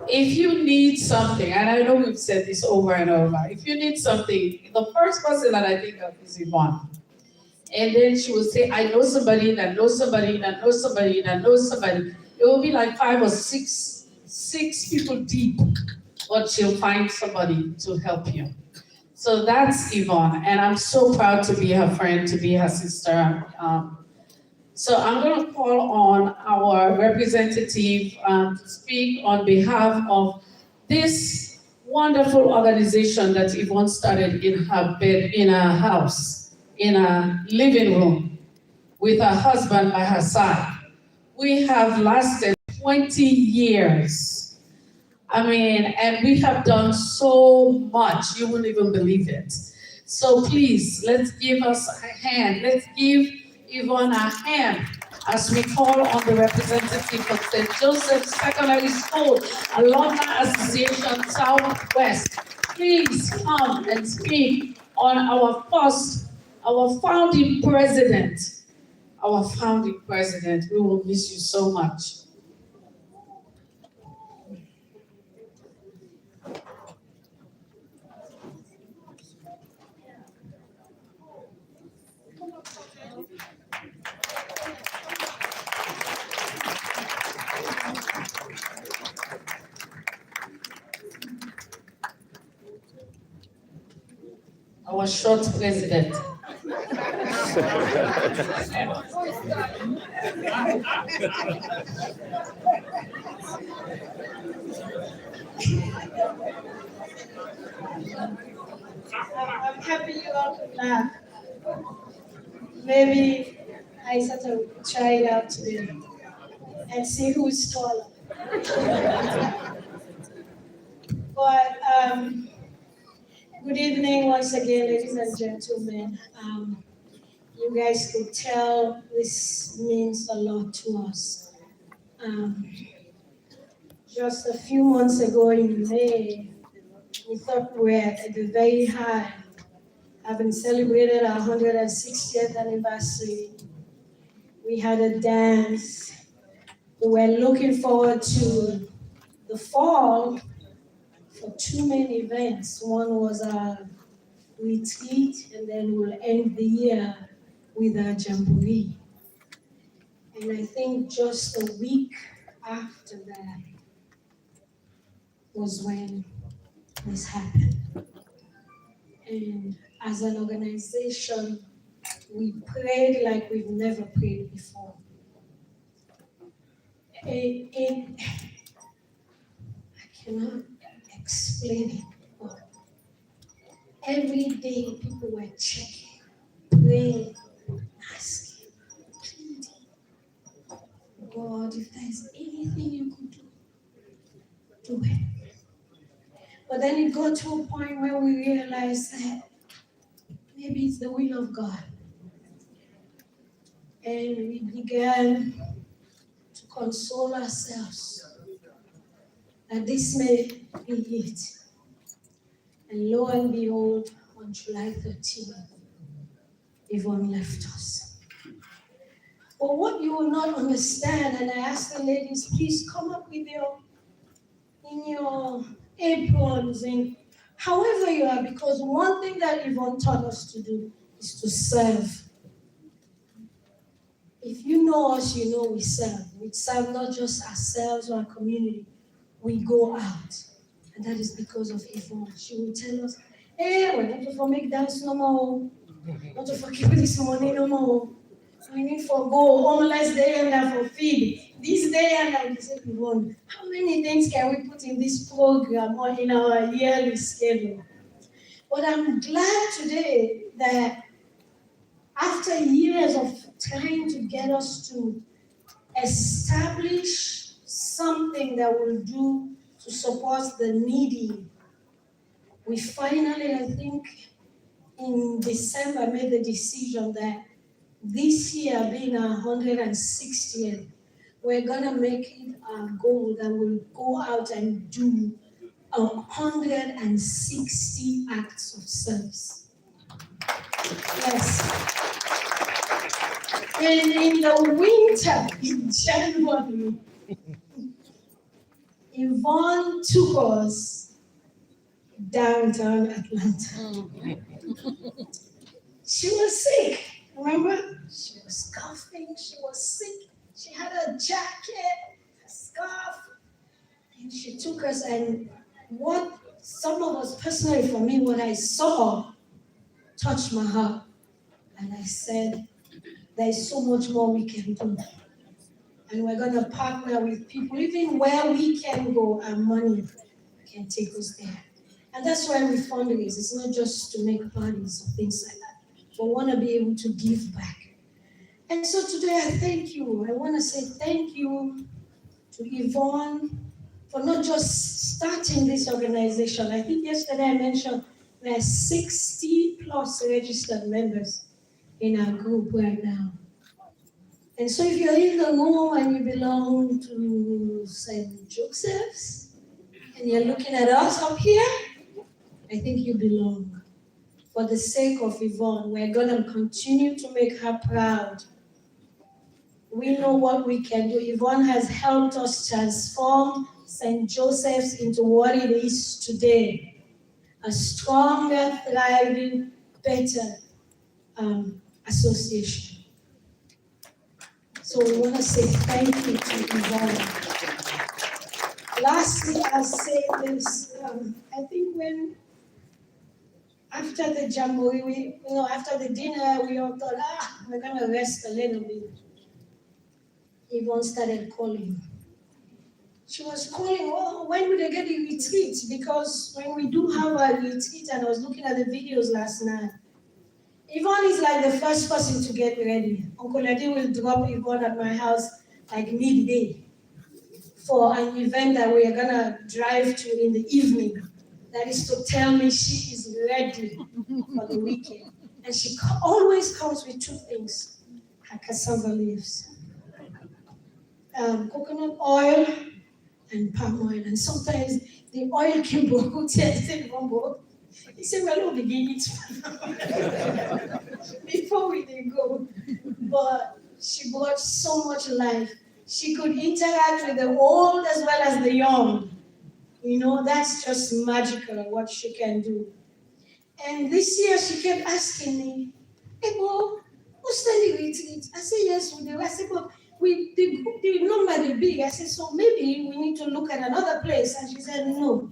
[SPEAKER 2] if you need something, and I know we've said this over and over, if you need something, the first person that I think of is Yvonne. And then she will say, I know somebody that knows somebody that knows somebody that knows somebody. It will be like 5 or 6 people deep, but she'll find somebody to help you. So that's Yvonne, and I'm so proud to be her friend, to be her sister. So I'm going to call on our representative to speak on behalf of this wonderful organization that Yvonne started in her bed, in her house, in a living room, with her husband by her side. We have lasted 20 years. I mean, and we have done so much, you wouldn't even believe it. So please, let's give us a hand. Let's give Yvonne a hand as we call on the representative of St. Joseph's Secondary School Alumni Association Southwest. Please come and speak on our founding president. Our founding president. We will miss you so much. Our short president.
[SPEAKER 10] I'm happy you all could laugh. Maybe I sort of try it out today and see who's taller. But good evening once again, ladies and gentlemen. You guys could tell this means a lot to us. Just a few months ago in May, we thought we were at the very high, having celebrated our 160th anniversary We had a dance. We were looking forward to the fall for two main events. One was a retreat, and then we'll end the year with a jamboree. And I think just a week after that was when this happened. And as an organization, we prayed like we've never prayed before. I cannot explain it, but every day people were checking, praying, asking, pleading, God, if there's anything you could do it. But then it got to a point where we realized that maybe it's the will of God. And we began to console ourselves that this may be it. And lo and behold, on July 13th, Yvonne left us. But what you will not understand, and I asked the ladies, please come up with your aprons and however you are, because one thing that Yvonne taught us to do is to serve. If you know us, you know we serve. We serve not just ourselves or our community. We go out. And that is because of Yvonne. She will tell us, hey, we're not to make dance no more. Not to keep this money no more. We need for go homeless day and for feed. This day and we say, Yvonne, how many things can we put in this program or in our yearly schedule? But I'm glad today that after years of trying to get us to establish something that will do to support the needy, we finally, I think, in December made the decision that this year being our 160th, we're gonna make it our goal that we'll go out and do 160 acts of service. Yes. And in the winter, in January, Yvonne took us downtown Atlanta. She was sick, remember? She was coughing, she was sick. She had a jacket, a scarf, and she took us, and what some of us, personally for me, what I saw touched my heart. And I said, there's so much more we can do. And we're gonna partner with people, even where we can go, our money can take us there. And that's why we fundraise. It's not just to make parties or things like that, but we wanna be able to give back. And so today I thank you. I wanna say thank you to Yvonne for not just starting this organization. I think yesterday I mentioned there are 60 plus registered members in our group right now. And so if you're in the room and you belong to St. Joseph's, and you're looking at us up here, I think you belong. For the sake of Yvonne, we're gonna continue to make her proud. We know what we can do. Yvonne has helped us transform St. Joseph's into what it is today. A stronger, thriving, better association. So we want to say thank you to Yvonne. Lastly, I'll say this. I think when, after the jamboree, after the dinner, we all thought, we're going to rest a little bit. Yvonne started calling. She was calling, when will they get the retreat? Because when we do have a retreat, and I was looking at the videos last night, Yvonne is like the first person to get ready. Uncle Eddie will drop Yvonne at my house like midday for an event that we are gonna drive to in the evening. That is to tell me she is ready for the weekend. And she always comes with two things: her cassava leaves, coconut oil, and palm oil. And sometimes the oil can go to he said, well, we'll begin it before we did go. But She brought so much life. She could interact with the old as well as the young. You know, that's just magical what she can do. And this year she kept asking me, hey, Bo, who's the retreat? I said, yes, we do. I said, but the number is big. I said, so maybe we need to look at another place. And she said, no,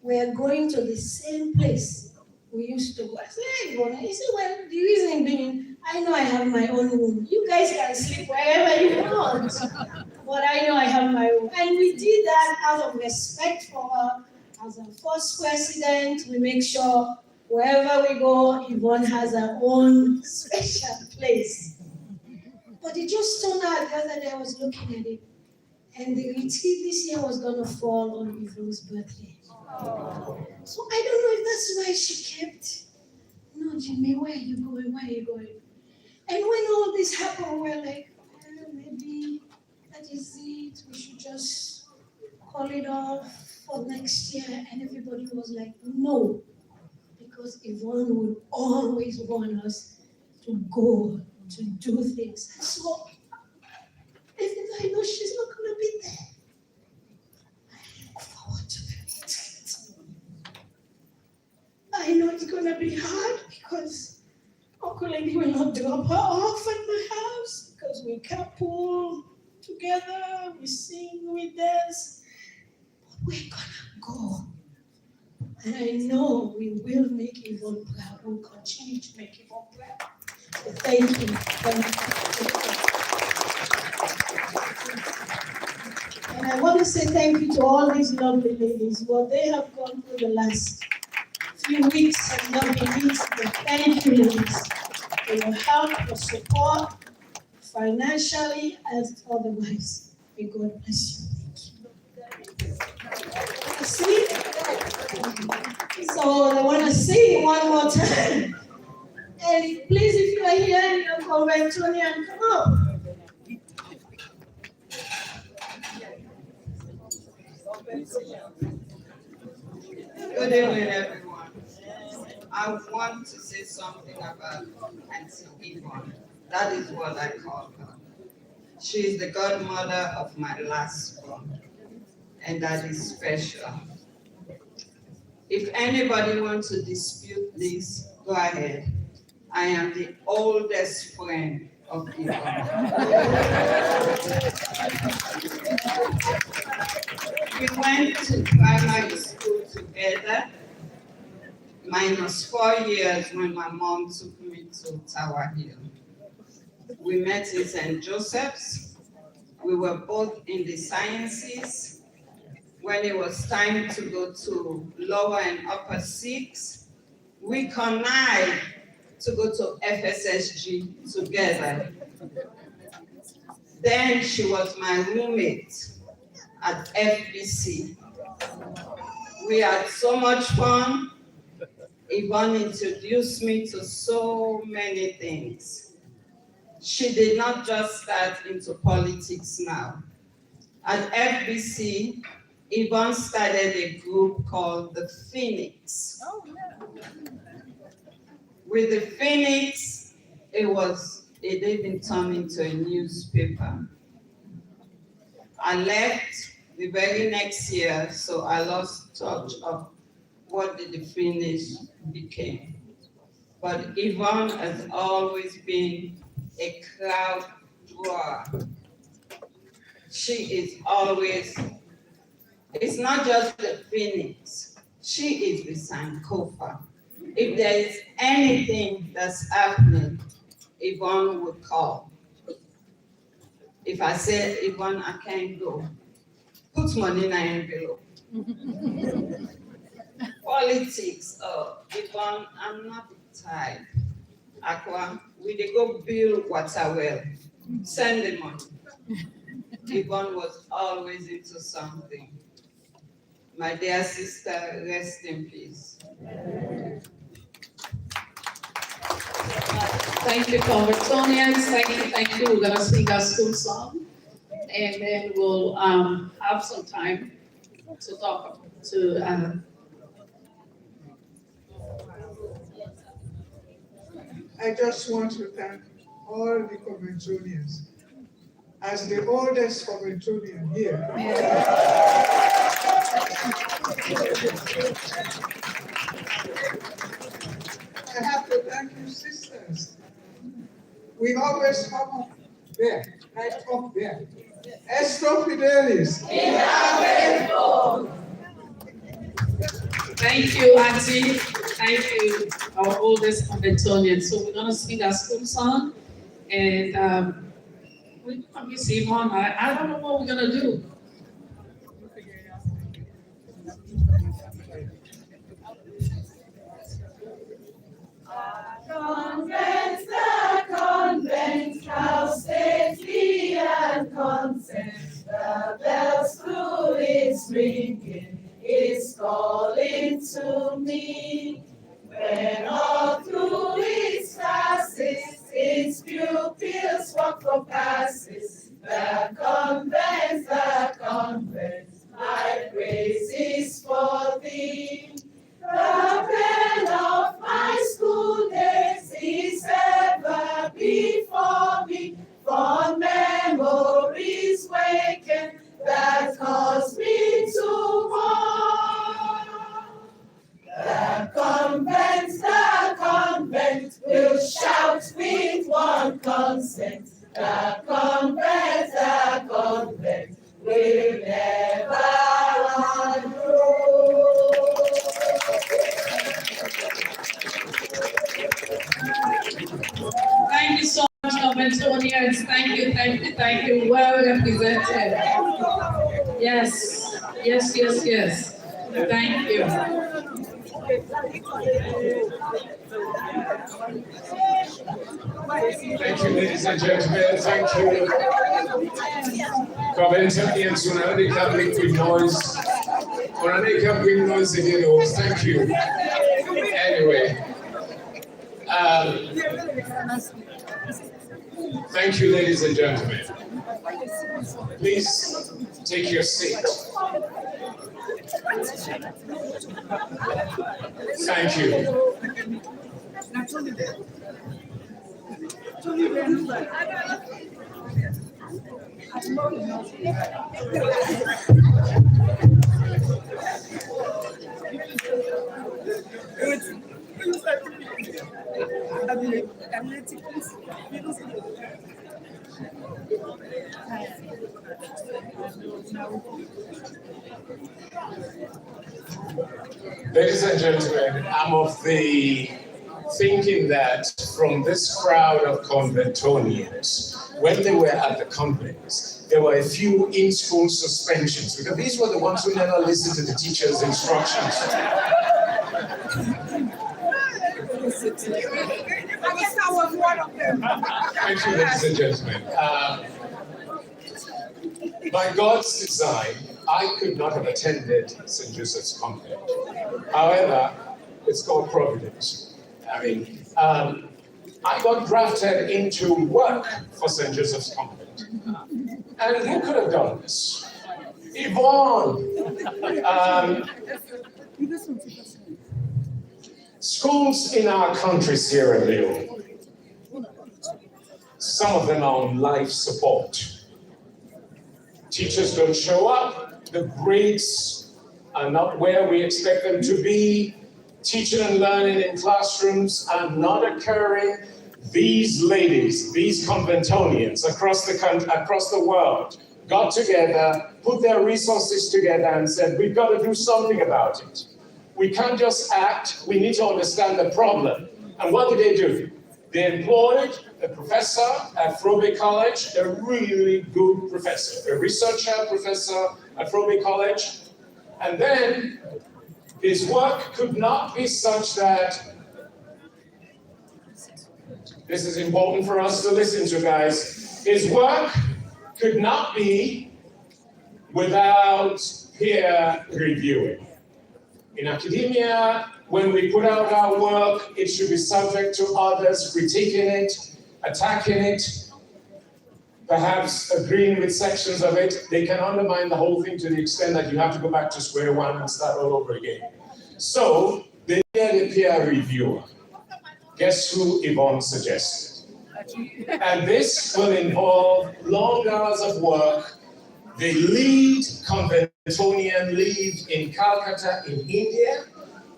[SPEAKER 10] we are going to the same place we used to go. I said, hey, Yvonne. He said, well, the reason being, I know I have my own room. You guys can sleep wherever you want. But I know I have my own. And we did that out of respect for her. As our first president, we make sure wherever we go, Yvonne has her own special place. But it just turned out the other day I was looking at it, and the retreat this year was going to fall on Yvonne's birthday. So I don't know if that's why she kept, no, Jimmy, where are you going? Where are you going? And when all this happened, we're like, well, maybe that is it. We should just call it off for next year. And everybody was like, no, because Yvonne would always want us to go to do things. So even though I know she's not going to be there, I look forward to the retreat. I know it's going to be hard because Uncle Lady will not drop her off at my house because we couple together, we sing, we dance. But we're going to go. And I know we will make Yvonne proud. We'll continue to make Yvonne proud. So thank you. Thank you. And I want to say thank you to all these lovely ladies. What they have gone through the last few weeks have not been easy. But thank you, ladies, for your help, your support, financially and otherwise. May God bless you. See? So I want to sing one more time. And please, if you are here and you're Conventonian, come up.
[SPEAKER 11] Good evening, everyone. I want to say something about Auntie Yvonne. That is what I call her. She is the godmother of my last born, and that is special. If anybody wants to dispute this, go ahead. I am the oldest friend of Yvonne. We went to primary school together, minus 4 years when my mom took me to Tower Hill. We met in St. Joseph's. We were both in the sciences. When it was time to go to lower and upper six, we connived to go to FSSG together. Then she was my roommate at FBC. We had so much fun. Yvonne introduced me to so many things. She did not just start into politics now. At FBC, Yvonne started a group called the Phoenix. With the Phoenix, it even turned into a newspaper. I left the very next year, so I lost touch of what the Phoenix became. But Yvonne has always been a crowd drawer. She is always, it's not just the Phoenix, she is the Sankofa. If there is anything that's happening, Yvonne would call. If I say, Yvonne, I can't go, put money in an envelope. Politics, Yvonne, I'm not the type. Aqua, we dey go build water well, send the money. Yvonne was always into something. My dear sister, rest in peace.
[SPEAKER 2] Thank you, Convertonians. Thank you. We're going to sing our school song, and then we'll have some time to talk to.
[SPEAKER 12] I just want to thank all the Conventonians. As the oldest Conventonian here, I have to thank you, sisters. We always come up there, right up there. Estro Fidelis.
[SPEAKER 2] Thank you, Auntie. Thank you, our oldest Conventonian. So we're gonna sing our school song, and we miss Yvonne. I don't know what we're gonna do.
[SPEAKER 13] Convent, how stately and constant, the bells through its ringing is calling to me. When all through its classes, its pupils walk for passes, the convent, my praise is for thee. The pen of my school days is ever before me, fond memories waken that cause me to mourn. The convent will shout with one consent. The convent will never grow.
[SPEAKER 2] Thank you so much, Conventonians. Thank you. Well represented. Yes. Thank you.
[SPEAKER 1] Thank you, ladies and gentlemen. Thank you. Conventonians, they can make big noise. They can bring noise again. Thank you. Anyway. Thank you, ladies and gentlemen. Please take your seat. Thank you. Ladies and gentlemen, I'm of the thinking that from this crowd of Conventonians, when they were at the conference, there were a few in-school suspensions, because these were the ones who never listened to the teacher's instructions.
[SPEAKER 12] I guess I was one of them.
[SPEAKER 1] Thank you, ladies and gentlemen. By God's design, I could not have attended St. Joseph's Convent. However, it's called Providence. I got drafted into work for St. Joseph's Convent. And who could have done this? Yvonne. Schools in our country, Sierra Leone, some of them are on life support. Teachers don't show up, the grades are not where we expect them to be, teaching and learning in classrooms are not occurring. These ladies, these Conventonians across the world, got together, put their resources together and said, we've got to do something about it. We can't just act, we need to understand the problem. And what did they do? They employed a professor at Frobe College, a really good professor, a researcher professor at Frobe College. And then his work could not be such that, this is important for us to listen to, guys. His work could not be without peer reviewing. In academia, when we put out our work, it should be subject to others critiquing it, attacking it, perhaps agreeing with sections of it. They can undermine the whole thing to the extent that you have to go back to square one and start all over again. So they needed a peer reviewer. Guess who Yvonne suggested? And this will involve long hours of work. The lead Conventonian lived in Calcutta in India.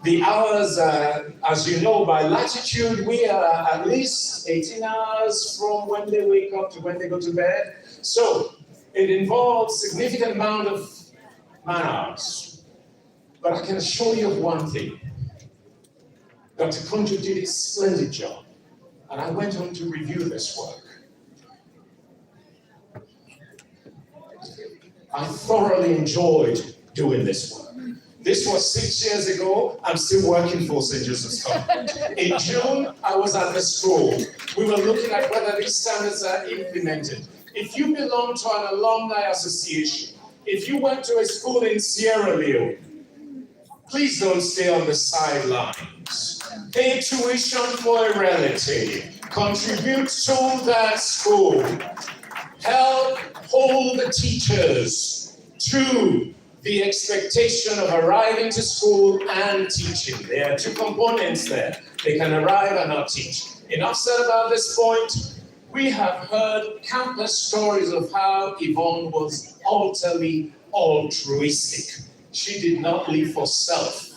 [SPEAKER 1] The hours, as you know, by latitude, we are at least 18 hours from when they wake up to when they go to bed. So it involves significant amount of man hours. But I can assure you of one thing. Dr. Kunju did a splendid job. And I went on to review this work. I thoroughly enjoyed doing this work. This was 6 years ago. I'm still working for St. Joseph's Convent. In June, I was at the school. We were looking at whether these standards are implemented. If you belong to an alumni association, if you went to a school in Sierra Leone, please don't stay on the sidelines. Pay tuition for a relative. Contribute to that school. Help hold the teachers to the expectation of arriving to school and teaching. There are two components there. They can arrive and not teach. Enough said about this point. We have heard countless stories of how Yvonne was utterly altruistic. She did not live for self.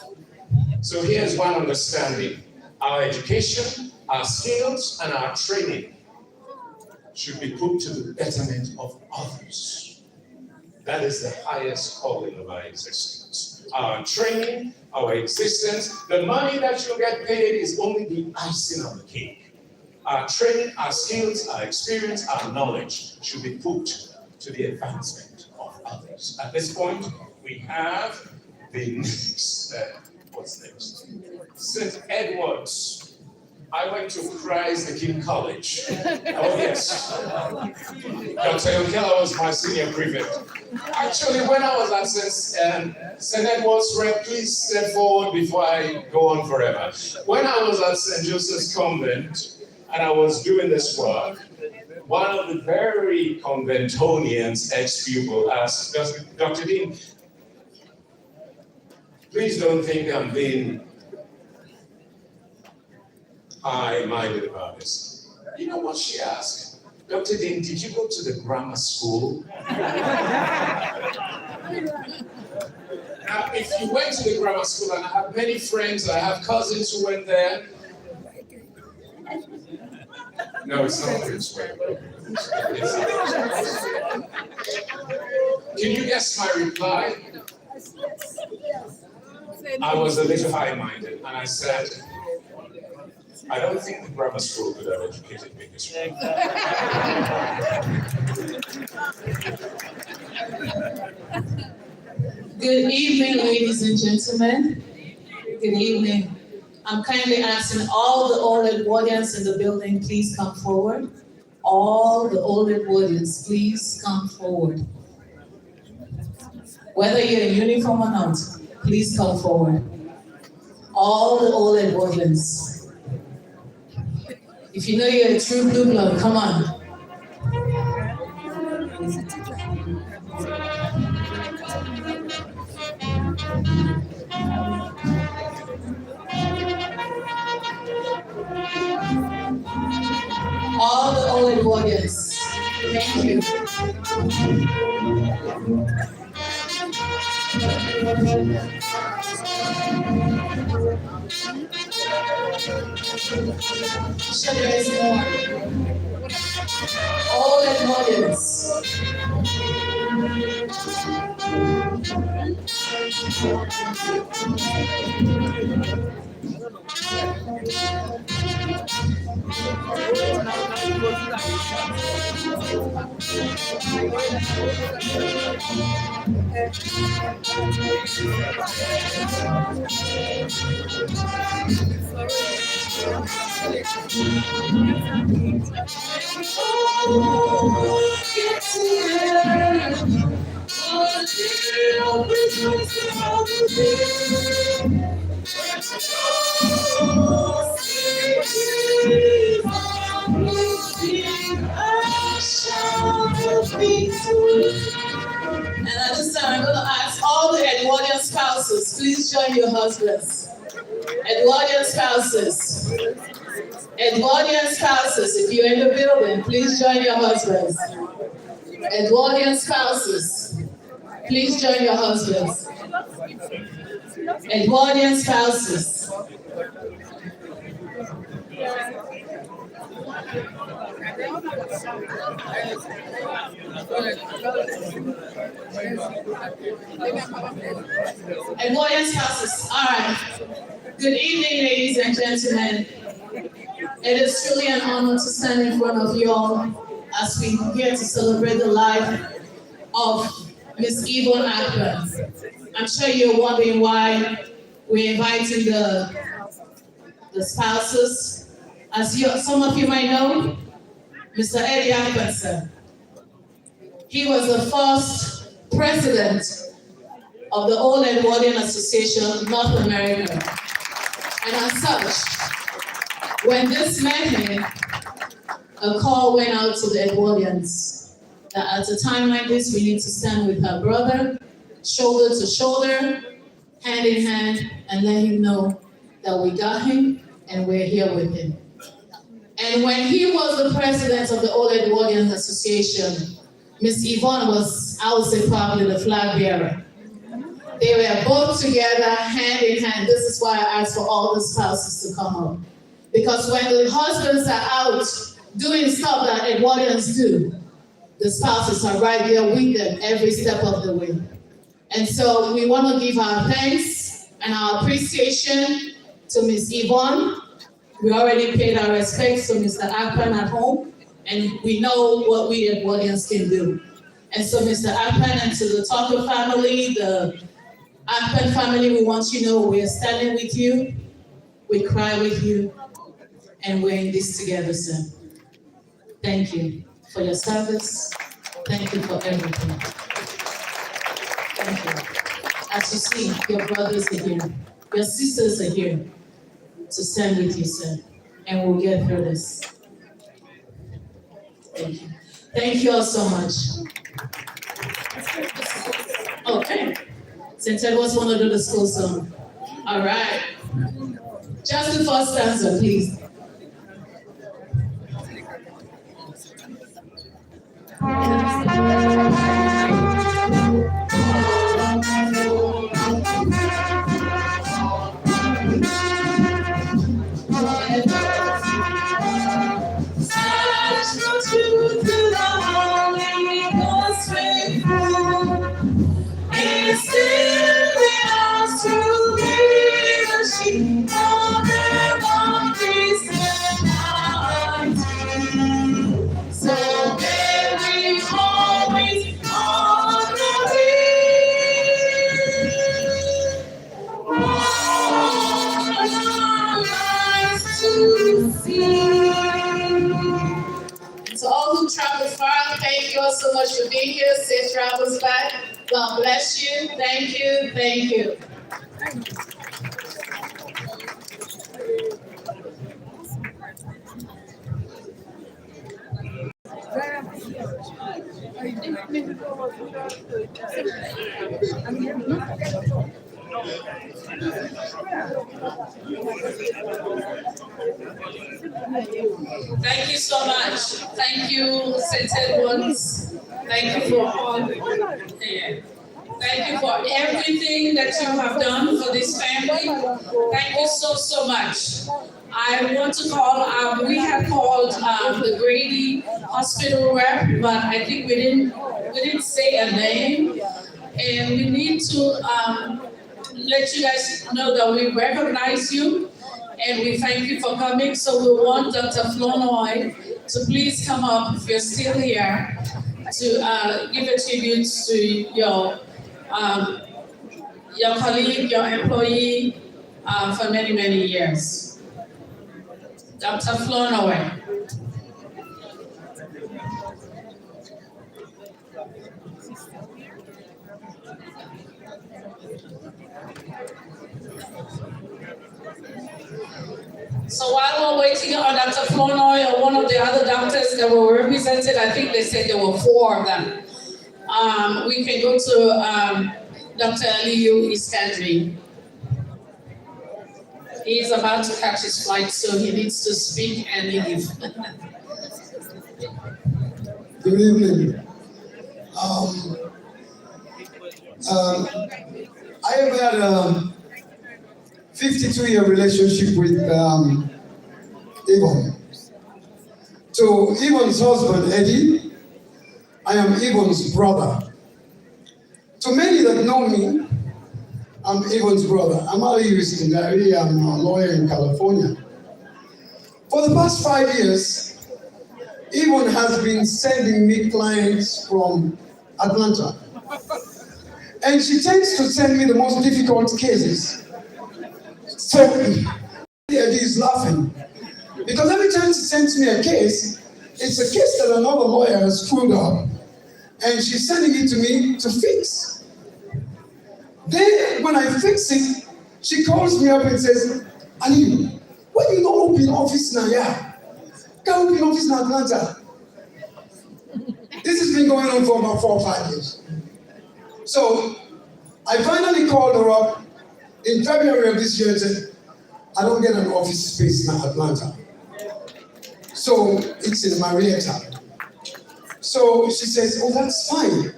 [SPEAKER 1] So here's one understanding. Our education, our skills, and our training should be put to the betterment of others. That is the highest calling of our existence. Our training, our existence, the money that you get paid is only the icing on the cake. Our training, our skills, our experience, our knowledge should be put to the advancement of others. At this point, we have the next, what's next? St. Edward's. I went to Christ the King College. Oh yes. Dr. Yokela was my senior prefect. Actually, when I was at St. Edward's, Rep, please step forward before I go on forever. When I was at St. Joseph's Convent and I was doing this work, one of the very Conventonians, ex-pupil, asked, Dr. Dean, please don't think I'm being high-minded about this. You know what she asked? Dr. Dean, did you go to the grammar school? Now, if you went to the grammar school, and I have many friends, I have cousins who went there. No, it's not this way. Can you guess my reply? I was a little high-minded, and I said, I don't think the grammar school could have educated me this way.
[SPEAKER 2] Good evening, ladies and gentlemen. Good evening. I'm kindly asking all the old Edwardians in the building, please come forward. All the old Edwardians, please come forward. Whether you're in uniform or not, please come forward. All the old Edwardians. If you know you're a true blue blood, come on. All the old warriors, thank you. So there is more. All the warriors. And at this time, I'm going to ask all the Edwardian spouses, please join your husbands. Edwardian spouses, Edwardian spouses, if you're in the building, please join your husbands. Edwardian spouses, please join your husbands. Edwardian spouses. Edwardian spouses. All right. Good evening, ladies and gentlemen. It is truly an honor to stand in front of you all as we here to celebrate the life of Miss Yvonne Akpan. I'm sure you're wondering why we're inviting the spouses. As some of you might know, Mr. Eddie Akpan, sir. He was the first president of the Old Edwardian Association, North America. And as such, when this met him, a call went out to the Edwardians that at a time like this, we need to stand with our brother, shoulder to shoulder, hand in hand, and let him know that we got him and we're here with him. And when he was the president of the Old Edwardian Association, Miss Yvonne was, I would say, probably the flag bearer. They were both together, hand in hand. This is why I asked for all the spouses to come up. Because when the husbands are out doing stuff that Edwardians do, the spouses are right there with them every step of the way. And so we want to give our thanks and our appreciation to Miss Yvonne. We already paid our respects to Mr. Akpan at home, and we know what we Edwardians can do. And so Mr. Akpan and to the Tucker family, the Akpan family, we want you to know we are standing with you, we cry with you, and we're in this together, sir. Thank you for your service. Thank you for everything. Thank you. As you see, your brothers are here, your sisters are here to stand with you, sir, and we'll get through this. Thank you. Thank you all so much. Okay. Since Edwards want to do the school song. All right. Just the first stanza, please. So all who travel far, thank you all so much for being here. Safe travels back. God bless you. Thank you. Thank you. Thank you so much. Thank you, St. Ones. Thank you for all. Yeah. Thank you for everything that you have done for this family. Thank you so, so much. I want to call, we had called the Grady Hospital rep, but I think we didn't say a name. And we need to let you guys know that we recognize you and we thank you for coming. So we want Dr. Flournoy to please come up if you're still here to give a tribute to your colleague, your employee for many, many years. Dr. Flournoy. So while we're waiting on Dr. Flournoy or one of the other doctors that were represented, I think they said there were 4 of them. We can go to Dr. Aliyu Iskandri. He's about to catch his flight, so he needs to speak and leave.
[SPEAKER 14] Good evening. I have had a 52-year relationship with Yvonne. To Yvonne's husband, Eddie, I am Yvonne's brother. To many that know me, I'm Yvonne's brother. I'm Alius Ndari. I'm a lawyer in California. For the past 5 years, Yvonne has been sending me clients from Atlanta. And she tends to send me the most difficult cases. So Eddie is laughing. Because every time she sends me a case, it's a case that another lawyer has screwed up. And she's sending it to me to fix. Then when I fix it, she calls me up and says, Ali, why you not open office now? Yeah. Can't open office in Atlanta. This has been going on for about 4 or 5 years. So I finally called her up in February of this year and said, I don't get an office space in Atlanta. So it's in Marietta. So she says, oh, that's fine.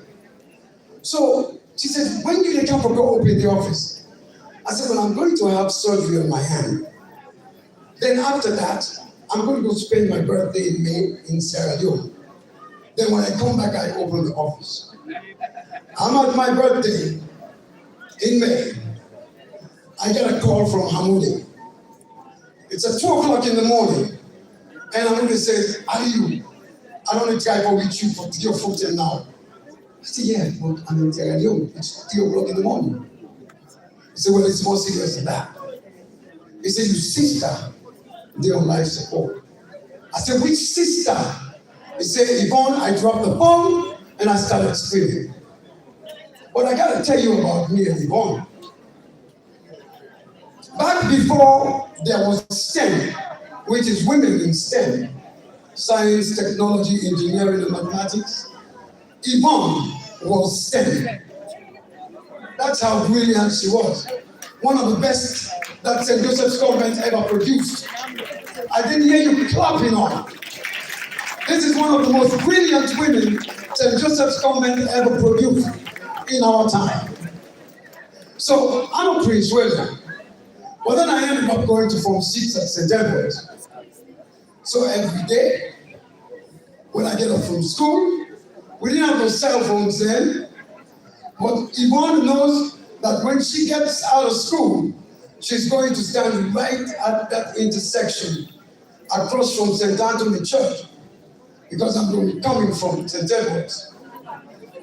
[SPEAKER 14] So she says, when do you come for go open the office? I said, well, I'm going to have surgery on my hand. Then after that, I'm going to go spend my birthday in May in Sierra Leone. Then when I come back, I open the office. I'm at my birthday in May. I get a call from Hamoudi. It's at 2 o'clock in the morning. And Hamoudi says, Ali, I don't need to go with you for 3 or 4 days now. I said, yeah, but I'm in Sierra Leone. It's 3 o'clock in the morning. He said, well, it's more serious than that. He said, your sister, they're on life support. I said, which sister? He said, Yvonne, I dropped the phone and I started screaming. But I gotta tell you about me and Yvonne. Back before there was STEM, which is women in STEM, science, technology, engineering, and mathematics, Yvonne was STEM. That's how brilliant she was. One of the best that St. Joseph's government ever produced. I didn't hear you clapping on. This is one of the most brilliant women St. Joseph's government ever produced in our time. So I'm a Prince William. But then I ended up going to Form 6 at St. Edward's. So every day, when I get up from school, we didn't have no cell phones then, but Yvonne knows that when she gets out of school, she's going to stand right at that intersection across from St. Anthony Church, because I'm going to be coming from St. Edward's.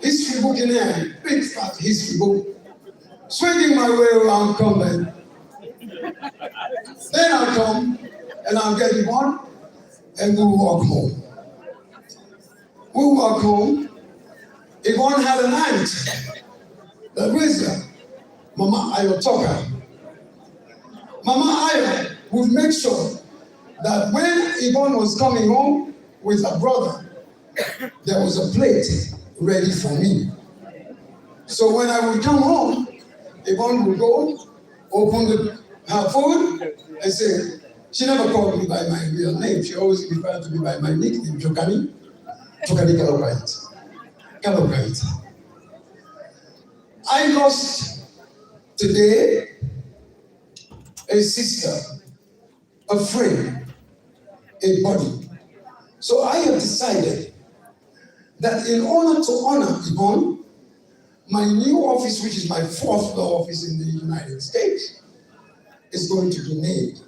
[SPEAKER 14] History book in hand, big fat history book, swinging my way around Convent. Then I'll come and I'll get Yvonne and we'll walk home. We'll walk home. Yvonne had an aunt that was her, Mama Ayo Toka. Mama Ayo would make sure that when Yvonne was coming home with her brother, there was a plate ready for me. So when I would come home, Yvonne would go, open her food, and say, she never called me by my real name. She always referred to me by my nickname, Jokani. Jokani Kalokait. Kalokait. I lost today a sister, a friend, a buddy. So I have decided that in order to honor Yvonne, my new office, which is my 4th law office in the United States, is going to be named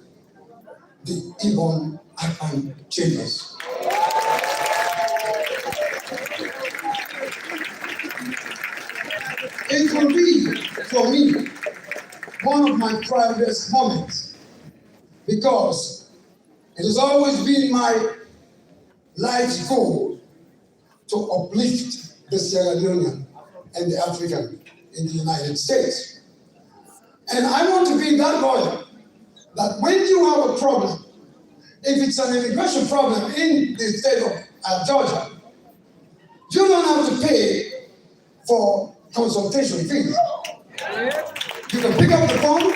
[SPEAKER 14] the Yvonne Akpan Chambers. It will be, for me, one of my proudest moments, because it has always been my life's goal to uplift the Sierra Leonean and the African in the United States. And I want to be that lawyer that when you have a problem, if it's an immigration problem in the state of Georgia, you don't have to pay for consultation fees. You can pick up the phone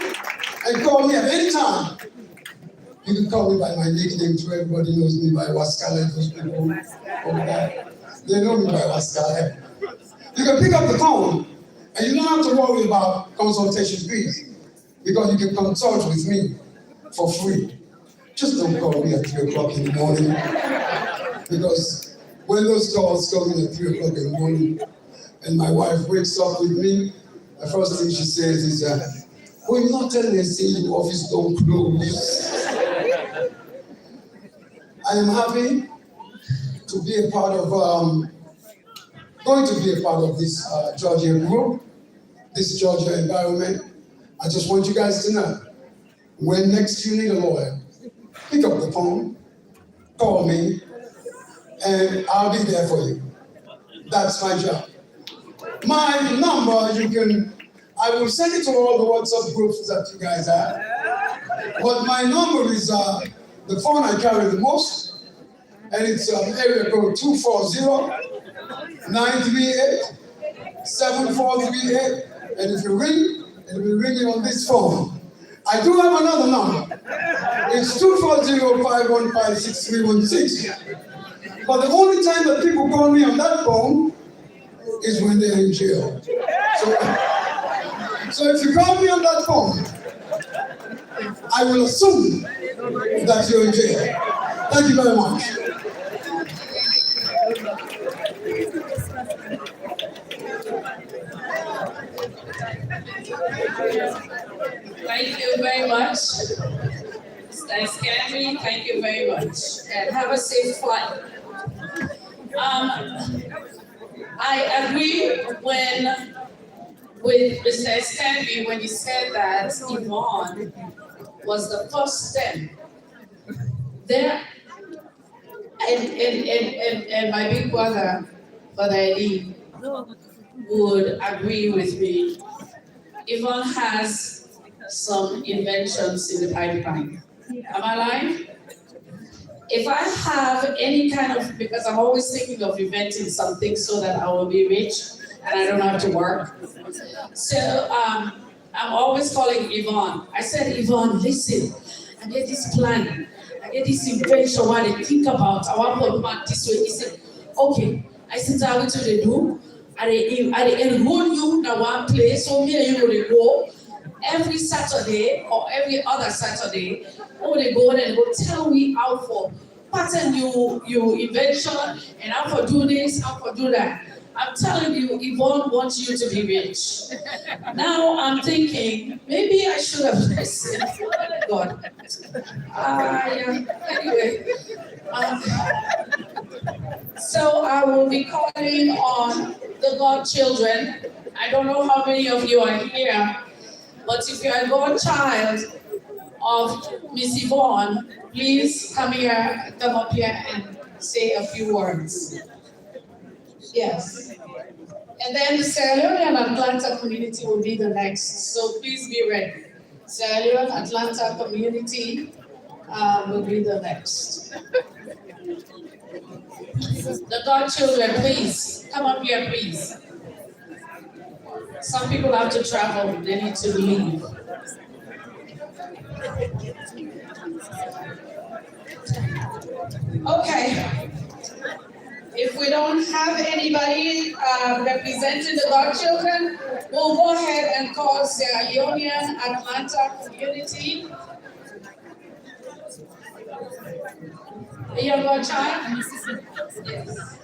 [SPEAKER 14] and and call me at any time. You can call me by my nickname too. Everybody knows me by Waskale. Those people over there, they know me by Waskale. You can pick up the phone, and you don't have to worry about consultation fees, because you can consult with me for free. Just don't call me at 3 o'clock in the morning, because when those calls come in at 3 o'clock in the morning, and my wife wakes up with me, the first thing she says is, well, you're not telling us the office don't close. I am happy to be a part of, going to be a part of this Georgia group, this Georgia environment. I just want you guys to know, when next you need a lawyer, pick up the phone, call me, and I'll be there for you. That's my job. My number, I will send it to all the WhatsApp groups that you guys have. But my number is the phone I carry the most, and it's area code 240-938-7438. And if you ring, it will be ringing on this phone. I do have another number. It's 240-515-6316. But the only time that people call me on that phone is when they're in jail. So if you call me on that phone, I will assume that you're in jail. Thank you very much.
[SPEAKER 2] Thank you very much. Thanks, Henry. Thank you very much. And have a safe flight. I agree with Mr. Stanley when he said that Yvonne was the first step there. And my big brother, Brother Eddie, would agree with me. Yvonne has some inventions in the pipeline. Am I lying? If I have any kind of, because I'm always thinking of inventing something so that I will be rich and I don't have to work. So I'm always calling Yvonne. I said, Yvonne, listen, I get this plan. I get this invention what I think about. I want to plan this way. He said, okay. I said, what do they do? I enroll you in one place, so me and you will go every Saturday or every other Saturday. Oh, they go and they go tell me how for pattern you invention and how for do this, how for do that. I'm telling you, Yvonne wants you to be rich. Now I'm thinking, maybe I should have listened. God. Anyway. So I will be calling on the godchildren. I don't know how many of you are here, but if you are a godchild of Miss Yvonne, please come up here and say a few words. Yes. And then the Sierra Leone and Atlanta community will be the next, so please be ready. Sierra Leone, Atlanta community will be the next. The godchildren, please, come up here, please. Some people have to travel, they need to leave. Okay. If we don't have anybody representing the godchildren, we'll go ahead and call Sierra Leonean Atlanta community. A young godchild? Yes.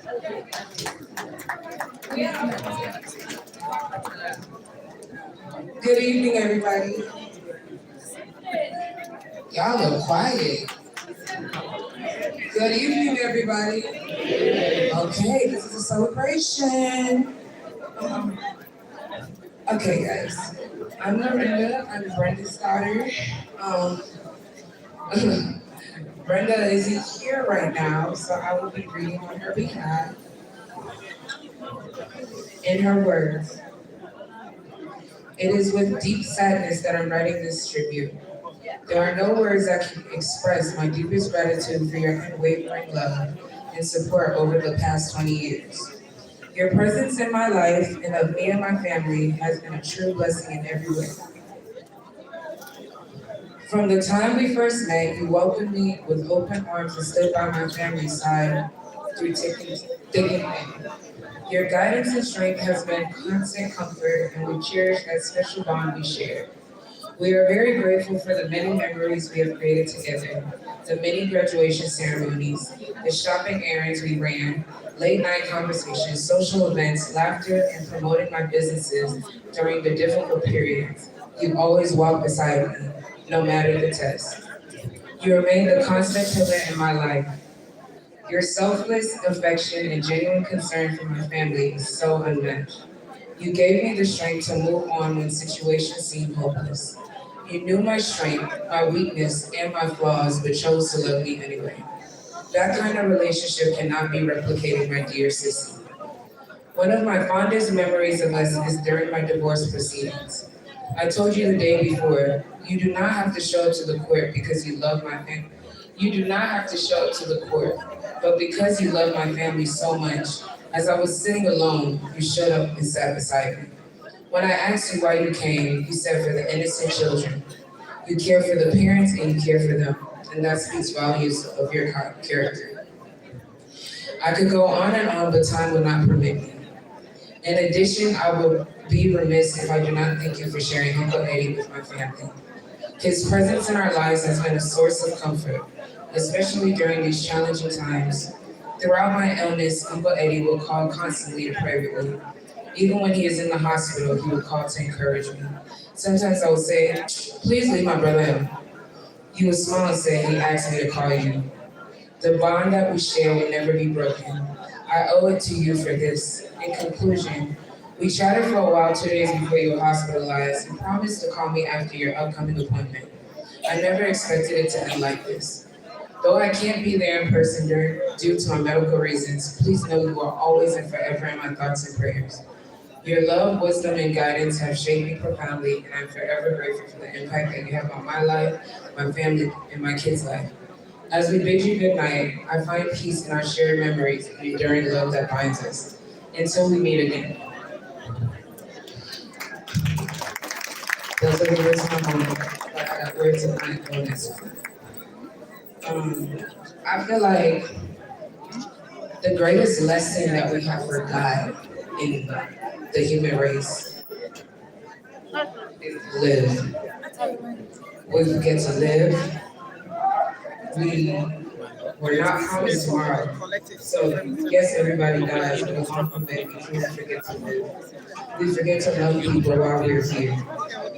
[SPEAKER 15] Good evening, everybody. Y'all look quiet. Good evening, everybody. Okay, this is a celebration. Okay, guys. I'm Lorinda. I'm Brenda's daughter. Brenda isn't here right now, so I will be reading on her behalf. In her words, it is with deep sadness that I'm writing this tribute. There are no words that can express my deepest gratitude for your unwavering love and support over the past 20 years. Your presence in my life and of me and my family has been a true blessing in every way. From the time we first met, you welcomed me with open arms and stood by my family's side through thick and thin. Your guidance and strength has been constant comfort, and we cherish that special bond we share. We are very grateful for the many memories we have created together, the many graduation ceremonies, the shopping errands we ran, late night conversations, social events, laughter, and promoting my businesses during the difficult periods. You always walked beside me, no matter the test. You remain the constant pillar in my life. Your selfless affection and genuine concern for my family is so unmatched. You gave me the strength to move on when situations seemed hopeless. You knew my strength, my weakness, and my flaws, but chose to love me anyway. That kind of relationship cannot be replicated, my dear sissy. One of my fondest memories of us is during my divorce proceedings. I told you the day before, you do not have to show up to the court because you love my family. You do not have to show up to the court, but because you love my family so much, as I was sitting alone, you showed up and sat beside me. When I asked you why you came, you said for the innocent children. You care for the parents and you care for them, and that speaks volumes of your character. I could go on and on, but time will not permit me. In addition, I would be remiss if I do not thank you for sharing Uncle Eddie with my family. His presence in our lives has been a source of comfort, especially during these challenging times. Throughout my illness, Uncle Eddie will call constantly to pray with me. Even when he is in the hospital, he would call to encourage me. Sometimes I would say, please leave my brother in. He would smile and say, he asked me to call you. The bond that we share will never be broken. I owe it to you for this. In conclusion, we chatted for a while 2 days before you were hospitalized and promised to call me after your upcoming appointment. I never expected it to end like this. Though I can't be there in person due to my medical reasons, please know you are always and forever in my thoughts and prayers. Your love, wisdom, and guidance have shaped me profoundly, and I'm forever grateful for the impact that you have on my life, my family, and my kids' life. As we bid you good night, I find peace in our shared memories and enduring love that binds us. Until we meet again. Those are the words of my mom, but I got words of my own as well. I feel like the greatest lesson that we have for God in the human race is live. We forget to live. We're not promised tomorrow. So yes, everybody dies, but along the way, we can't forget to live. We forget to love people while we're here.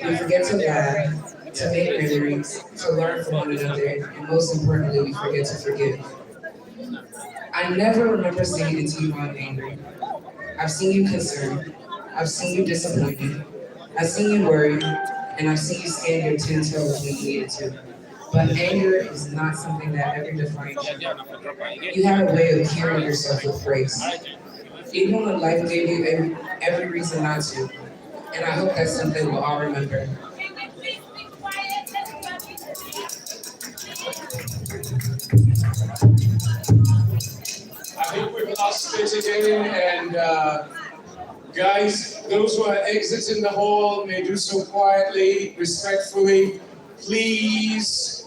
[SPEAKER 15] We forget to laugh, to make memories, to learn from one another, and most importantly, we forget to forgive. I never remember seeing Yvonne angry. I've seen you concerned. I've seen you disappointed. I've seen you worried, and I've seen you stand your 10 toes when you needed to. But anger is not something that ever defines you. You have a way of carrying yourself with grace, even when life gave you every reason not to. And I hope that's something we'll all remember.
[SPEAKER 1] I think we've lost it again, and guys, those who are exiting the hall may do so quietly, respectfully, please.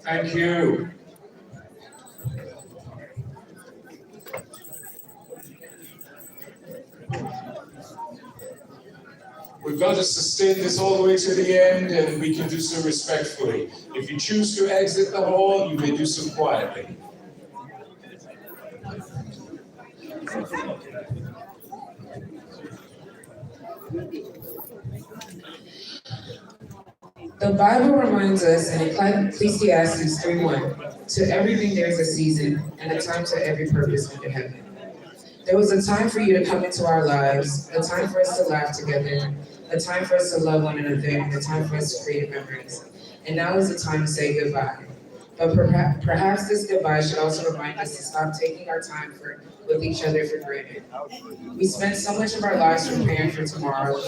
[SPEAKER 1] Thank you. We've got to sustain this all the way to the end, and we can do so respectfully. If you choose to exit the hall, you may do so quietly.
[SPEAKER 15] The Bible reminds us in Ecclesiastes 3:1, to everything there is a season and a time to every purpose under heaven. There was a time for you to come into our lives, a time for us to laugh together, a time for us to love one another, and a time for us to create memories. And now is the time to say goodbye. But perhaps this goodbye should also remind us to stop taking our time with each other for granted. We spend so much of our lives preparing for tomorrow.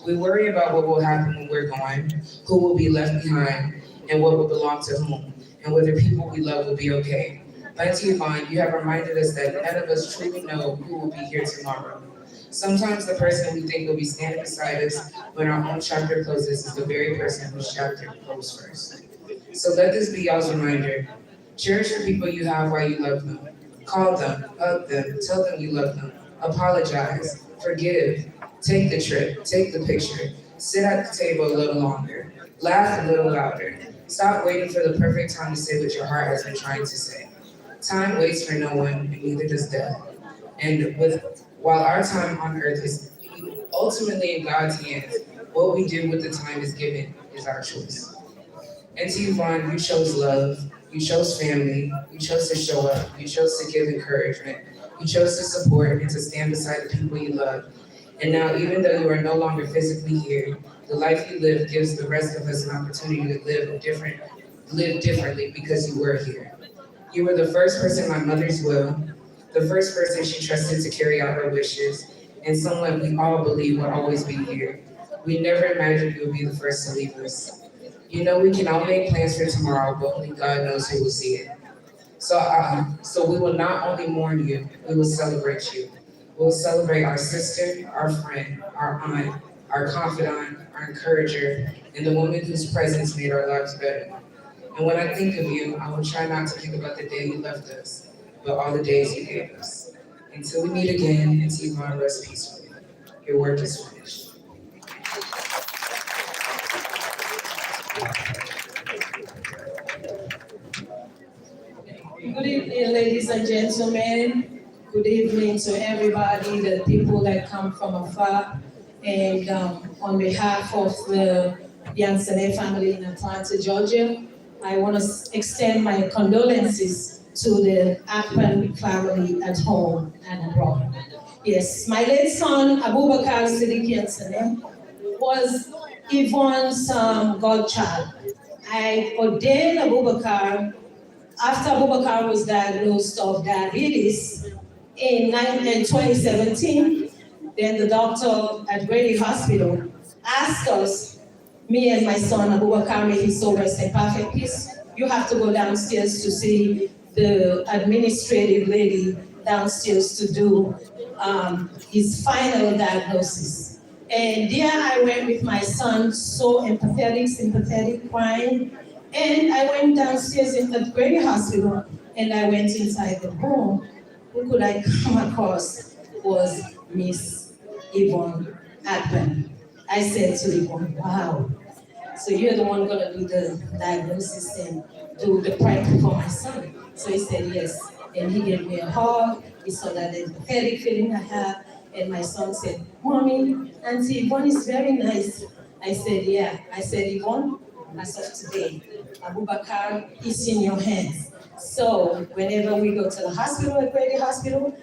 [SPEAKER 15] We worry about what will happen when we're gone, who will be left behind, and what will belong to whom, and whether people we love will be okay. Auntie Yvonne, you have reminded us that none of us truly know who will be here tomorrow. Sometimes the person we think will be standing beside us when our own chapter closes is the very person whose chapter closed first. So let this be y'all's reminder. Cherish the people you have while you love them. Call them, hug them, tell them you love them. Apologize, forgive, take the trip, take the picture, sit at the table a little longer, laugh a little louder. Stop waiting for the perfect time to say what your heart has been trying to say. Time waits for no one, and neither does death. And while our time on earth is ultimately in God's hands, what we do with the time is given is our choice. And to Yvonne, you chose love, you chose family, you chose to show up, you chose to give encouragement, you chose to support and to stand beside the people you love. And now, even though you are no longer physically here, the life you live gives the rest of us an opportunity to live differently because you were here. You were the first person in my mother's will, the first person she trusted to carry out her wishes, and someone we all believe will always be here. We never imagined you would be the first to leave us. You know we can all make plans for tomorrow, but only God knows who will see it. So we will not only mourn you, we will celebrate you. We'll celebrate our sister, our friend, our aunt, our confidant, our encourager, and the woman whose presence made our lives better. And when I think of you, I will try not to think about the day you left us, but all the days you gave us. Until we meet again, and see Yvonne rest peacefully. Your work is finished.
[SPEAKER 2] Good evening, ladies and gentlemen. Good evening to everybody, the people that come from afar. And on behalf of the Biancene family in Atlanta, Georgia, I want to extend my condolences to the Akpan family at home and abroad. Yes, my late son, Abubakar Siddiq Biancene, was Yvonne's godchild. I ordained Abubakar after Abubakar was diagnosed of diabetes in 2017. Then the doctor at Grady Hospital asked us, me and my son Abubakar, may his soul rest in perfect peace, you have to go downstairs to see the administrative lady downstairs to do his final diagnosis. And there I went with my son, so empathetic, sympathetic, crying. And I went downstairs in the Grady Hospital and I went inside the room. Who could I come across was Miss Yvonne Adman. I said to Yvonne, wow, so you're the one gonna do the diagnosis and do the prep for my son. So he said yes. And he gave me a hug. He saw that empathetic feeling I have. And my son said, Mommy, Auntie Yvonne is very nice. I said, yeah. I said, Yvonne, as of today, Abubakar is in your hands. So whenever we go to the hospital, at Grady Hospital,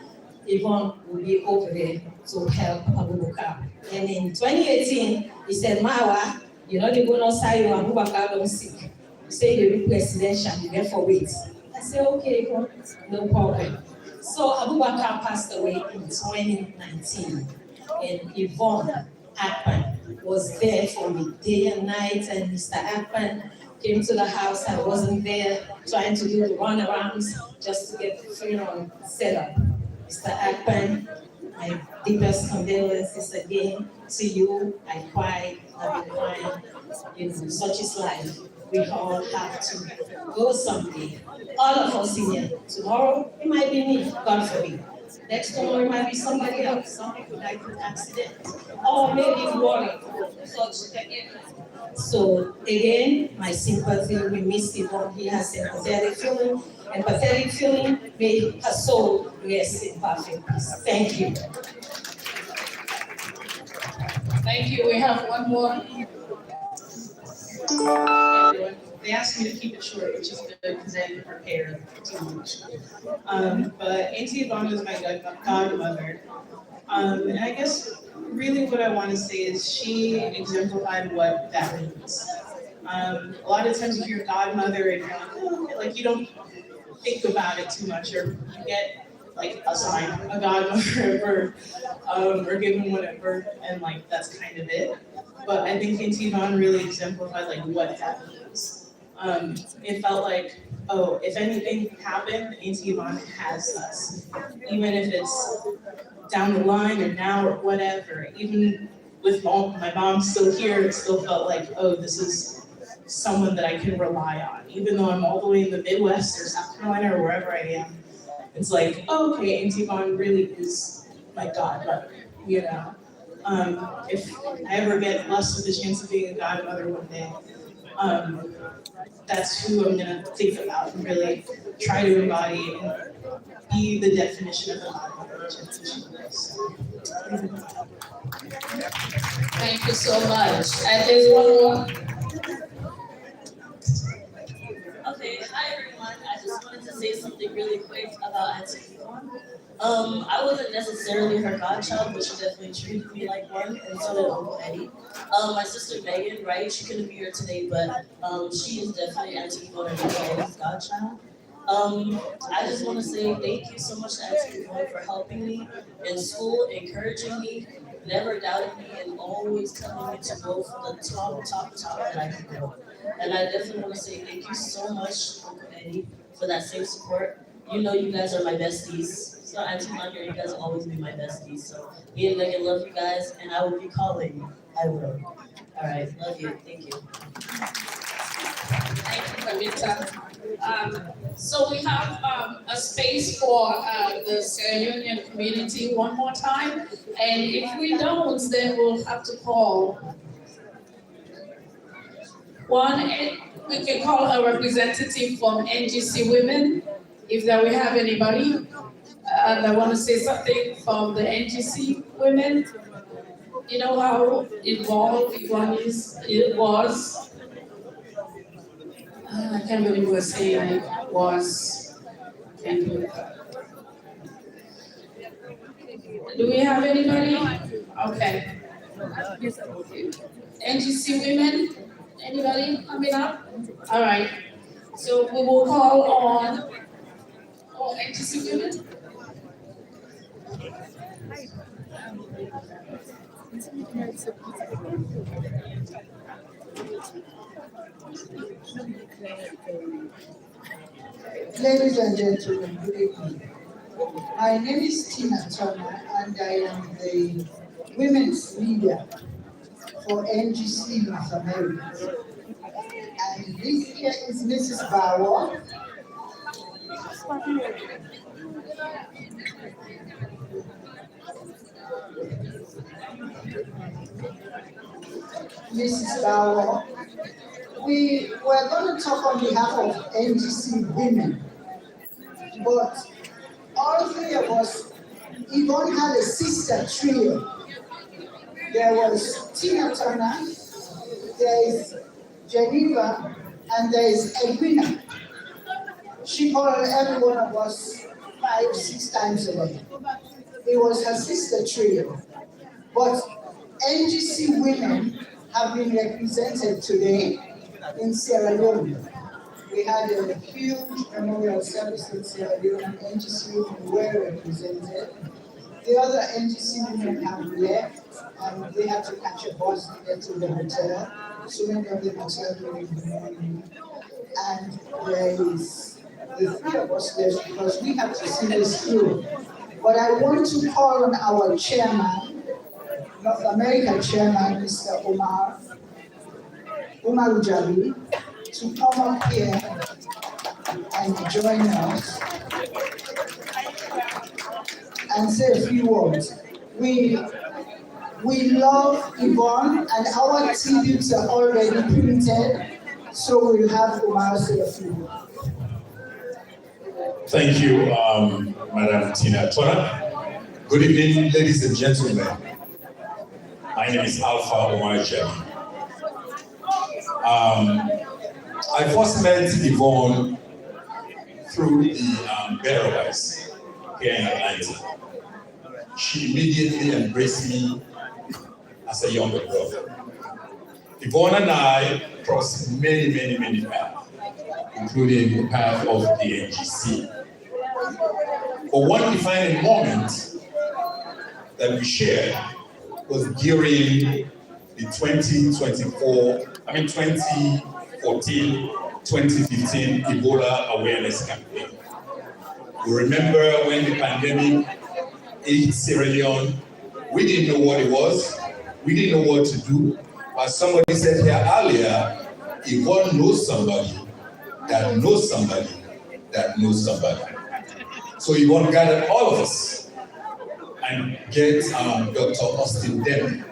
[SPEAKER 2] Yvonne will be over there to help Abubakar. And in 2018, he said, Mawa, you know, they go outside, you Abubakar don't sick. You say you be presidential, you therefore wait. I said, okay, Yvonne, no problem. So Abubakar passed away in 2019. And Yvonne Akpan was there for me day and night, and Mr. Akpan came to the house. I wasn't there trying to do the runarounds just to get the funeral set up. Mr. Akpan, my deepest condolences again to you. I cried, I've been crying. You know, such is life. We all have to go someday. All of us in here. Tomorrow, it might be me, God forbid. Next tomorrow, it might be somebody else. Some people die through accident. Or maybe worry. So again, my sympathy, we miss Yvonne. He has a empathetic feeling. May her soul rest in perfect peace. Thank you.
[SPEAKER 16] Thank you. We have one more. They asked me to keep it short, which is good because I didn't prepare too much. But Auntie Yvonne was my godmother. And I guess really what I want to say is she exemplified what that means. A lot of times you hear godmother and you're like, oh, like you don't think about it too much, or you get like assigned a godmother at birth, or given one at birth, and like that's kind of it. But I think Auntie Yvonne really exemplified like what that means. It felt like, oh, if anything happened, Auntie Yvonne has us. Even if it's down the line or now or whatever, even with my mom still here, it still felt like, oh, this is someone that I can rely on. Even though I'm all the way in the Midwest or South Carolina or wherever I am, it's like, oh, okay, Auntie Yvonne really is my godmother, you know? If I ever get blessed with the chance of being a godmother one day, that's who I'm gonna think about and really try to embody and be the definition of a godmother, which I think she is.
[SPEAKER 2] Thank you so much. And there's one more.
[SPEAKER 17] Okay, hi everyone. I just wanted to say something really quick about Auntie Yvonne. I wasn't necessarily her godchild, but she definitely treated me like one, and so did Uncle Eddie. My sister Megan, right? She couldn't be here today, but she is definitely Auntie Yvonne and Uncle Eddie's godchild. I just want to say thank you so much to Auntie Yvonne for helping me in school, encouraging me, never doubting me, and always telling me to go for the top that I can go. And I definitely want to say thank you so much, Uncle Eddie, for that same support. You know you guys are my besties. So Auntie Margaret, you guys will always be my besties. So me and Megan love you guys, and I will be calling you. I will. All right, love you. Thank you.
[SPEAKER 2] Thank you, Kavita. So we have a space for the Sierra Union community one more time. And if we don't, then we'll have to call one. We can call a representative from NGC Women, if that we have anybody that want to say something from the NGC Women. You know how involved Yvonne was. I can't believe we're saying it was. Can't do it. Do we have anybody? Okay. NGC Women? Anybody coming up? All right. So we will call on NGC Women.
[SPEAKER 12] Ladies and gentlemen, good evening. My name is Tina Turner, and I am the women's leader for NGC North America. And this here is Mrs. Bauer. Mrs. Bauer, we were going to talk on behalf of NGC Women, but all three of us, Yvonne had a sister trio. There was Tina Turner, there is Geneva, and there is Edwina. She called every one of us 5, 6 times a day. It was her sister trio. But NGC Women have been represented today in Sierra Leone. We had a huge memorial service in Sierra Leone. NGC Women were represented. The other NGC women have left, and they had to catch a bus to get to the hotel. So many of them are traveling in the morning. And there is the three of us left because we have to see this through. But I want to call on our chairman, North America chairman, Mr. Omar Ujabi, to come up here and join us and say a few words. We love Yvonne, and our tributes are already printed, so we'll have Omar say a few words.
[SPEAKER 18] Thank you, Madam Tina Turner. Good evening, ladies and gentlemen. My name is Alpha Omar Jami. I first met Yvonne through the Better Wise here in Atlanta. She immediately embraced me as a younger brother. Yvonne and I crossed many paths, including the path of the NGC. But one defining moment that we shared was during the 2014 2015 Ebola awareness campaign. We remember when the pandemic hit Sierra Leone, we didn't know what it was, we didn't know what to do, but somebody said here earlier, Yvonne knows somebody that knows somebody that knows somebody. So Yvonne gathered all of us and get Dr. Austin Demme,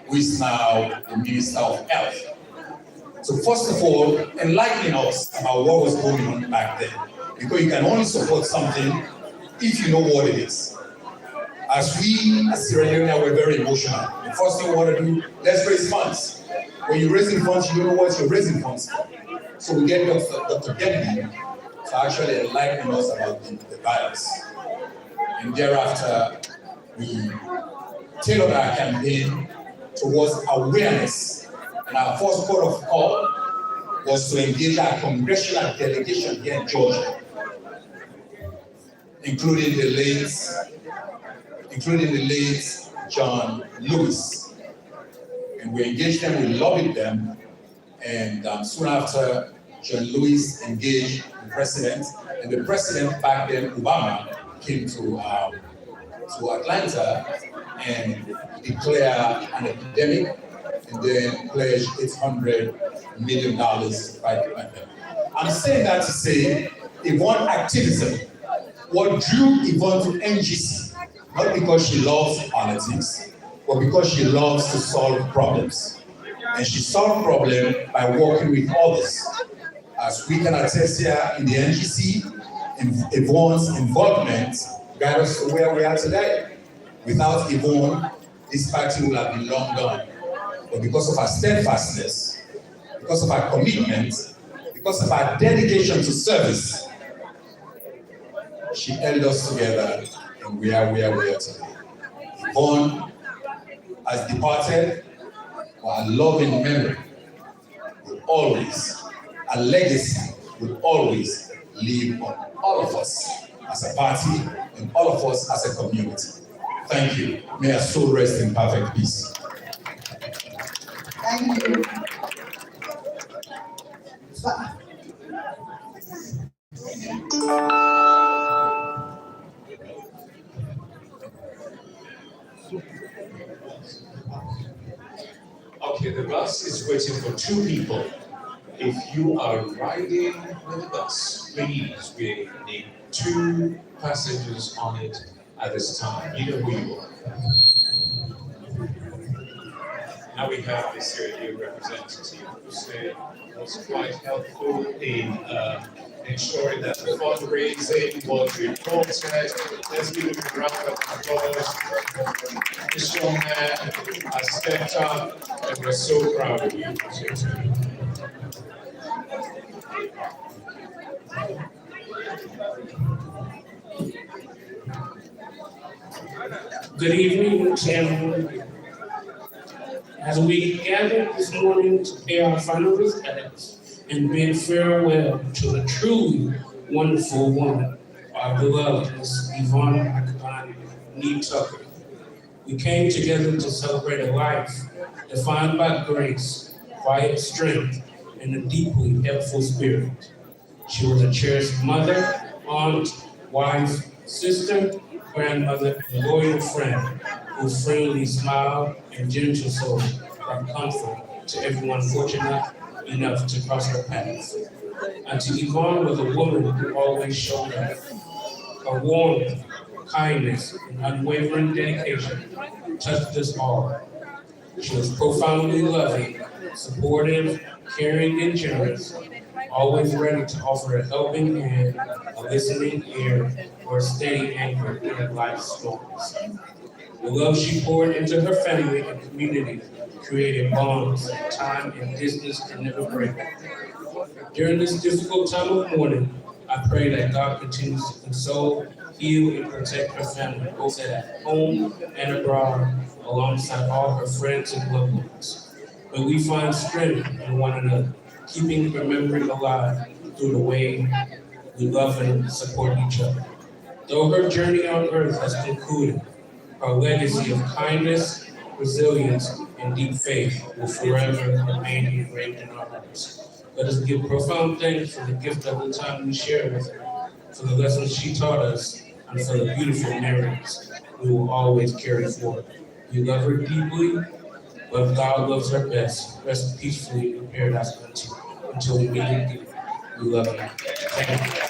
[SPEAKER 18] who is now the Minister of Health. So first of all, enlightening us about what was going on back then. Because you can only support something if you know what it is. As we, as Sierra Leone, we're very emotional. The first thing we want to do, let's raise funds. When you're raising funds, you don't know what you're raising funds for. So we get Dr. Demme to actually enlighten us about the virus. And thereafter, we tailored our campaign towards awareness. And our first port of call was to engage our congressional delegation here in Georgia, including the late John Lewis. And we engaged them, we lobbied them, and soon after, John Lewis engaged the president, and the president back then, Obama, came to Atlanta and declared an epidemic, and then pledged $800 million to fight the pandemic. I'm saying that to say, Yvonne activism, what drew Yvonne to NGC, not because she loves politics, but because she loves to solve problems. And she solved problems by working with others. As we can attest here in the NGC, Yvonne's involvement got us to where we are today. Without Yvonne, this party would have been long gone. But because of her steadfastness, because of her commitment, because of her dedication to service, she held us together, and we are where we are today. Yvonne has departed, but her loving memory will always, her legacy will always live on all of us as a party and all of us as a community. Thank you. May her soul rest in perfect peace.
[SPEAKER 12] Thank you.
[SPEAKER 1] Okay, the bus is waiting for two people. If you are riding with the bus, please, we need two passengers on it at this time. You know who you are. Now we have the Sierra Leone representative who said was quite helpful in ensuring that the fundraising was reported. Let's give him a round of applause. This young man has stepped up, and we're so proud of you.
[SPEAKER 19] Good evening to everyone. As we gather this morning to pay our final respects and bid farewell to a truly wonderful woman, our beloved Miss Yvonne Tucker. We came together to celebrate a life defined by grace, quiet strength, and a deeply helpful spirit. She was a cherished mother, aunt, wife, sister, grandmother, and loyal friend whose friendly smile and gentle soul brought comfort to everyone fortunate enough to cross her paths. Auntie Yvonne was a woman who always showed up. Her warmth, kindness, and unwavering dedication touched us all. She was profoundly loving, supportive, caring, and generous, always ready to offer a helping hand, a listening ear, or a steady anchor during life's storms. The love she poured into her family and community created bonds that time and distance can never break. During this difficult time of mourning, I pray that God continues to console, heal, and protect her family, both at home and abroad, alongside all her friends and loved ones. May we find strength in one another, keeping her memory alive through the way we love and support each other. Though her journey on earth has concluded, her legacy of kindness, resilience, and deep faith will forever remain engraved in our hearts. Let us give profound thanks for the gift of the time we shared with her, for the lessons she taught us, and for the beautiful memories we will always carry forward. We love her deeply, but God loves her best. Rest peacefully in paradise until we meet again. We love you. Thank you.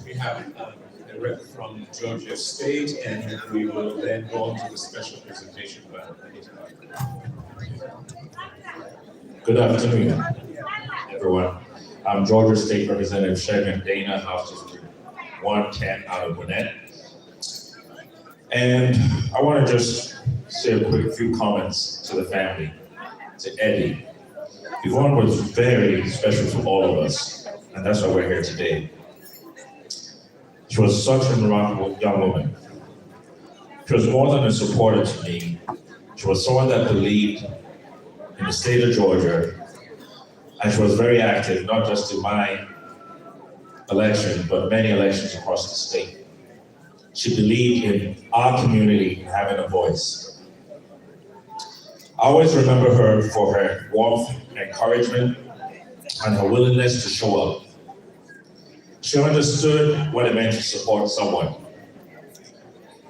[SPEAKER 20] We have a rep from Georgia State, and we will then go on to the special presentation by Anita.
[SPEAKER 21] Good afternoon, everyone. I'm Georgia State Representative Shegan Dana, House District 110 out of Gwinnett. And I want to just say a quick few comments to the family, to Eddie. Yvonne was very special to all of us, and that's why we're here today. She was such a remarkable young woman. She was more than a supporter to me. She was someone that believed in the state of Georgia, and she was very active, not just in my election, but many elections across the state. She believed in our community having a voice. I always remember her for her warmth, encouragement, and her willingness to show up. She understood what it meant to support someone.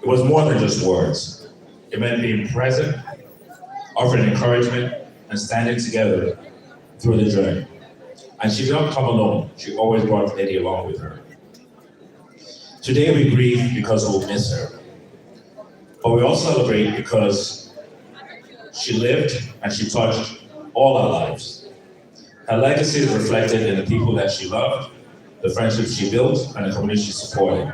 [SPEAKER 21] It was more than just words. It meant being present, offering encouragement, and standing together through the journey. And she did not come alone. She always brought Eddie along with her. Today we grieve because we'll miss her. But we all celebrate because she lived and she touched all our lives. Her legacy is reflected in the people that she loved, the friendships she built, and the community she supported.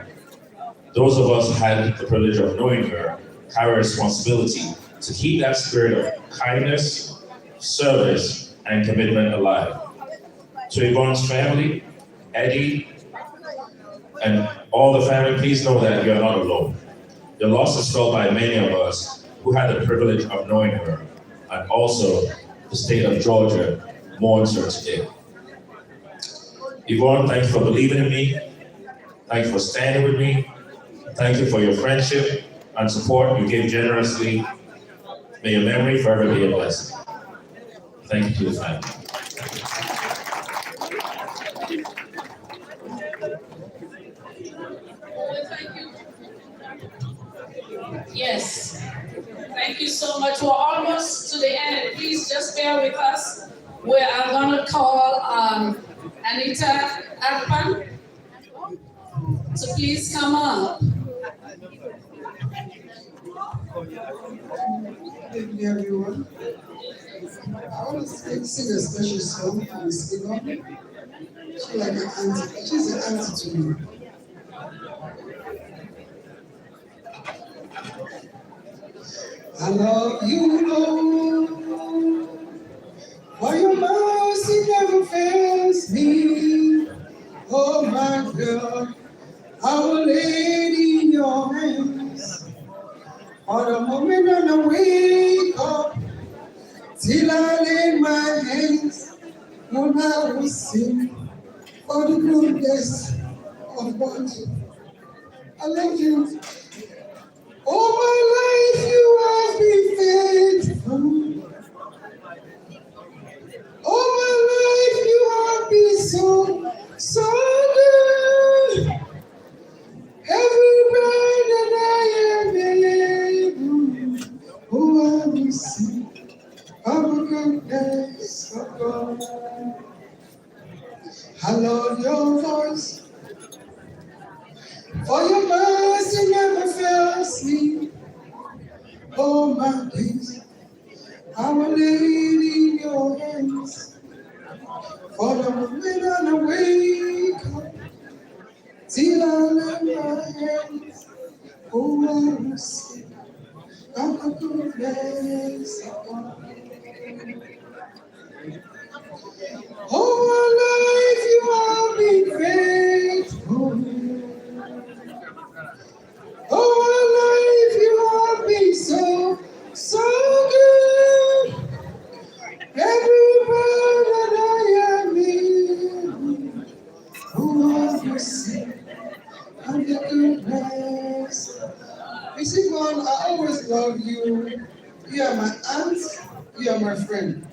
[SPEAKER 21] Those of us who had the privilege of knowing her carry a responsibility to keep that spirit of kindness, service, and commitment alive. To Yvonne's family, Eddie, and all the family, please know that you are not alone. The loss is felt by many of us who had the privilege of knowing her, and also the state of Georgia mourns her today. Yvonne, thank you for believing in me. Thank you for standing with me. Thank you for your friendship and support you gave generously. May your memory forever be a blessing. Thank you to the family.
[SPEAKER 2] Yes. Thank you so much. We're almost to the end. Please just bear with us. Where I'm gonna call Anita Akpan. So please come up.
[SPEAKER 12] Good evening, everyone. I want to sing a special song for Miss Yvonne. She's like an auntie. She's an auntie to me. I love you, Lord, for your mercy never fails me. Oh my God, I will lay it in your hands. For the moment when I wake up, till I lay my hands, Lord, I will sing for the goodness of God. I love you. All my life you have been faithful. All my life you have been so good. Every breath that I am able, oh, I will sing of the goodness of God. I love your voice, for your mercy never fails me. Oh, my days, I will lay it in your hands. For the moment I wake up, till I lay my hands, oh, I will sing of the goodness of God. All my life you have been faithful. All my life you have been so good. Every breath that I am in, oh, I will sing of the goodness. We sing one Yvonne, I always love you. You are my aunt, you are my friend.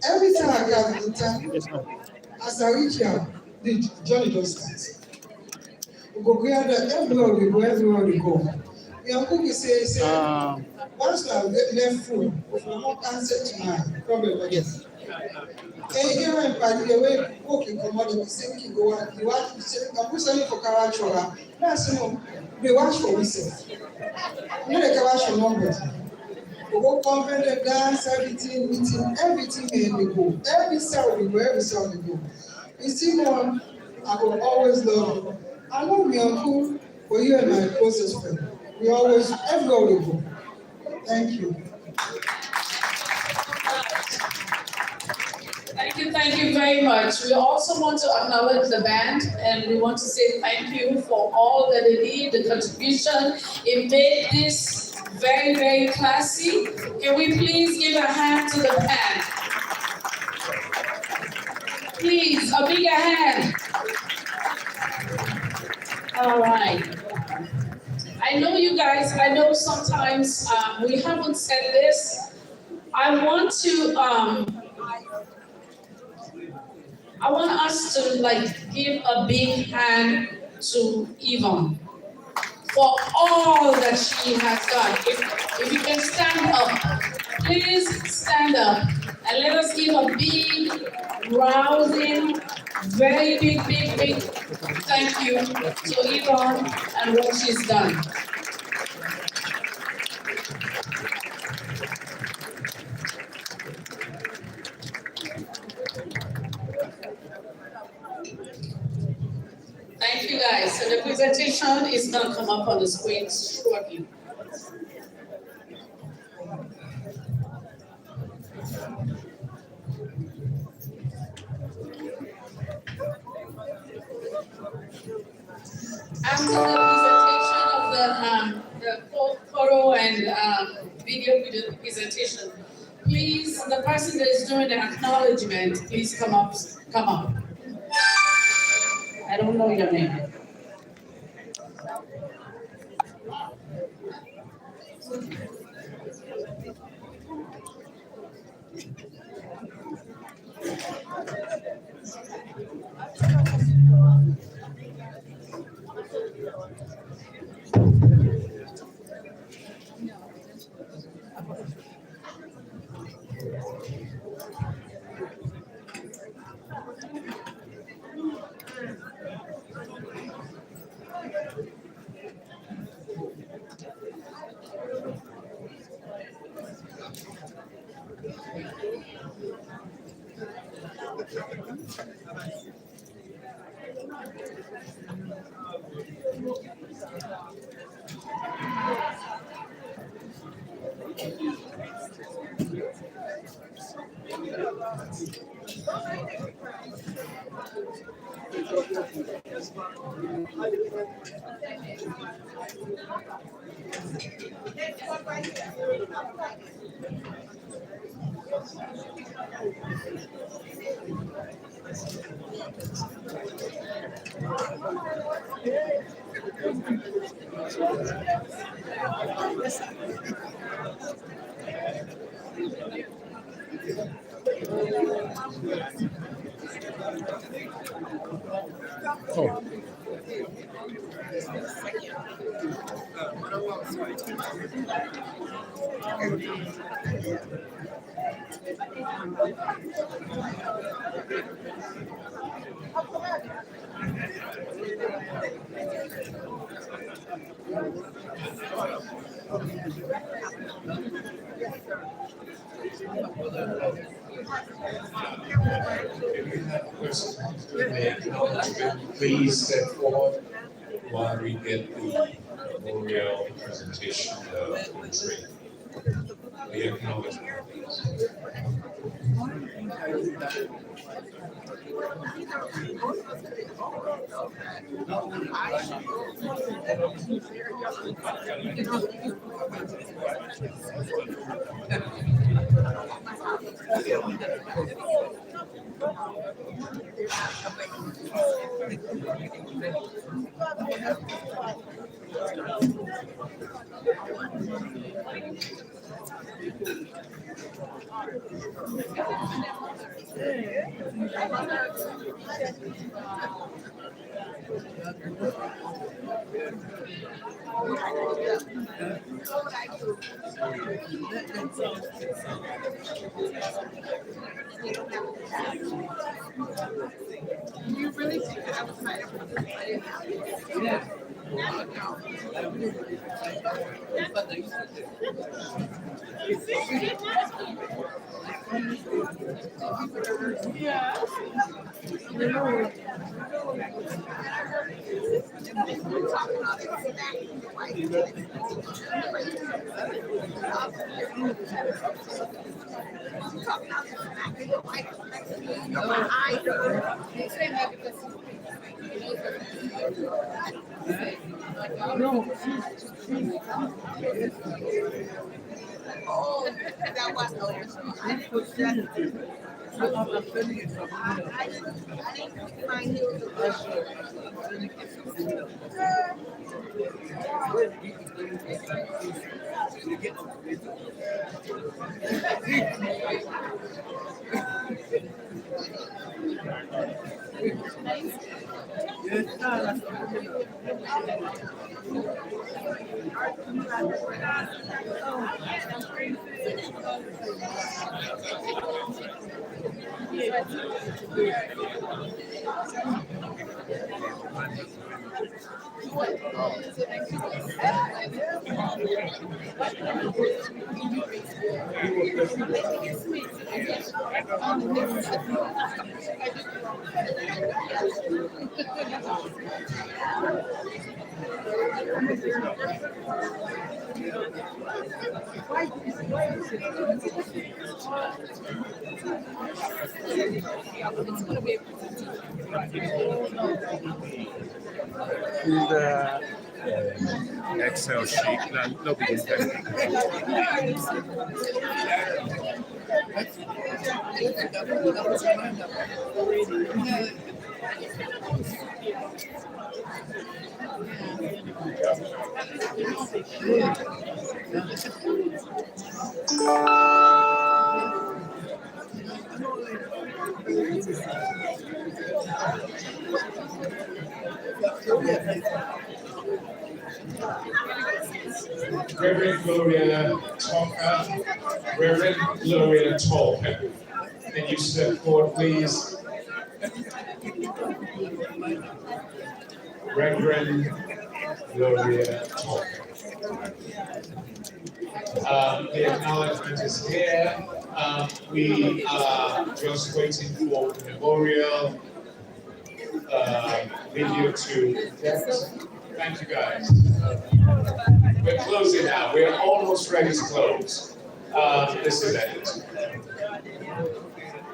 [SPEAKER 12] Every time I get to the town, as I reach here, the journey just starts. We go everywhere we go, everywhere we go. Your uncle will say, once I left food, if you not answer to my problem, yes. And here when party the way walking commodity, say we go out, you want to say, I'm going for Karachola. That's no, they watch for myself. You know the Karacho numbers. We go convent the dance, everything, meeting, everything we go. Every cell we go, every cell we go. You see one, I will always love you. I love my uncle, but you are my closest friend. We always, everywhere we go. Thank you.
[SPEAKER 2] Thank you very much. We also want to acknowledge the band and we want to say thank you for all that they did, the contribution. It made this very, very classy. Can we please give a hand to the band? Please, a bigger hand. All right. I know you guys, I know sometimes we haven't said this. I want us to give a big hand to Yvonne for all that she has done. If you can stand up, please stand up and let us give a big, rousing, very big thank you to Yvonne and what she's done. Thank you guys. So the presentation is going to come up on the screen shortly. After the presentation of the photo and video presentation, please, the person that is doing the acknowledgement, please come up. I don't know your name.
[SPEAKER 20] Please step forward while we get the memorial presentation portrait. We acknowledge
[SPEAKER 13] You really think that I was my yeah. Oh, that was I didn't put that. I didn't put my heels
[SPEAKER 20] Excel sheet. No big
[SPEAKER 1] Reverend Gloria Talker. Reverend Gloria Talker. Can you step forward, please? Reverend Gloria Talker. The acknowledgement is here. We are just waiting for the memorial video to get. Thank you, guys. We're closing now. We're almost ready to close this event.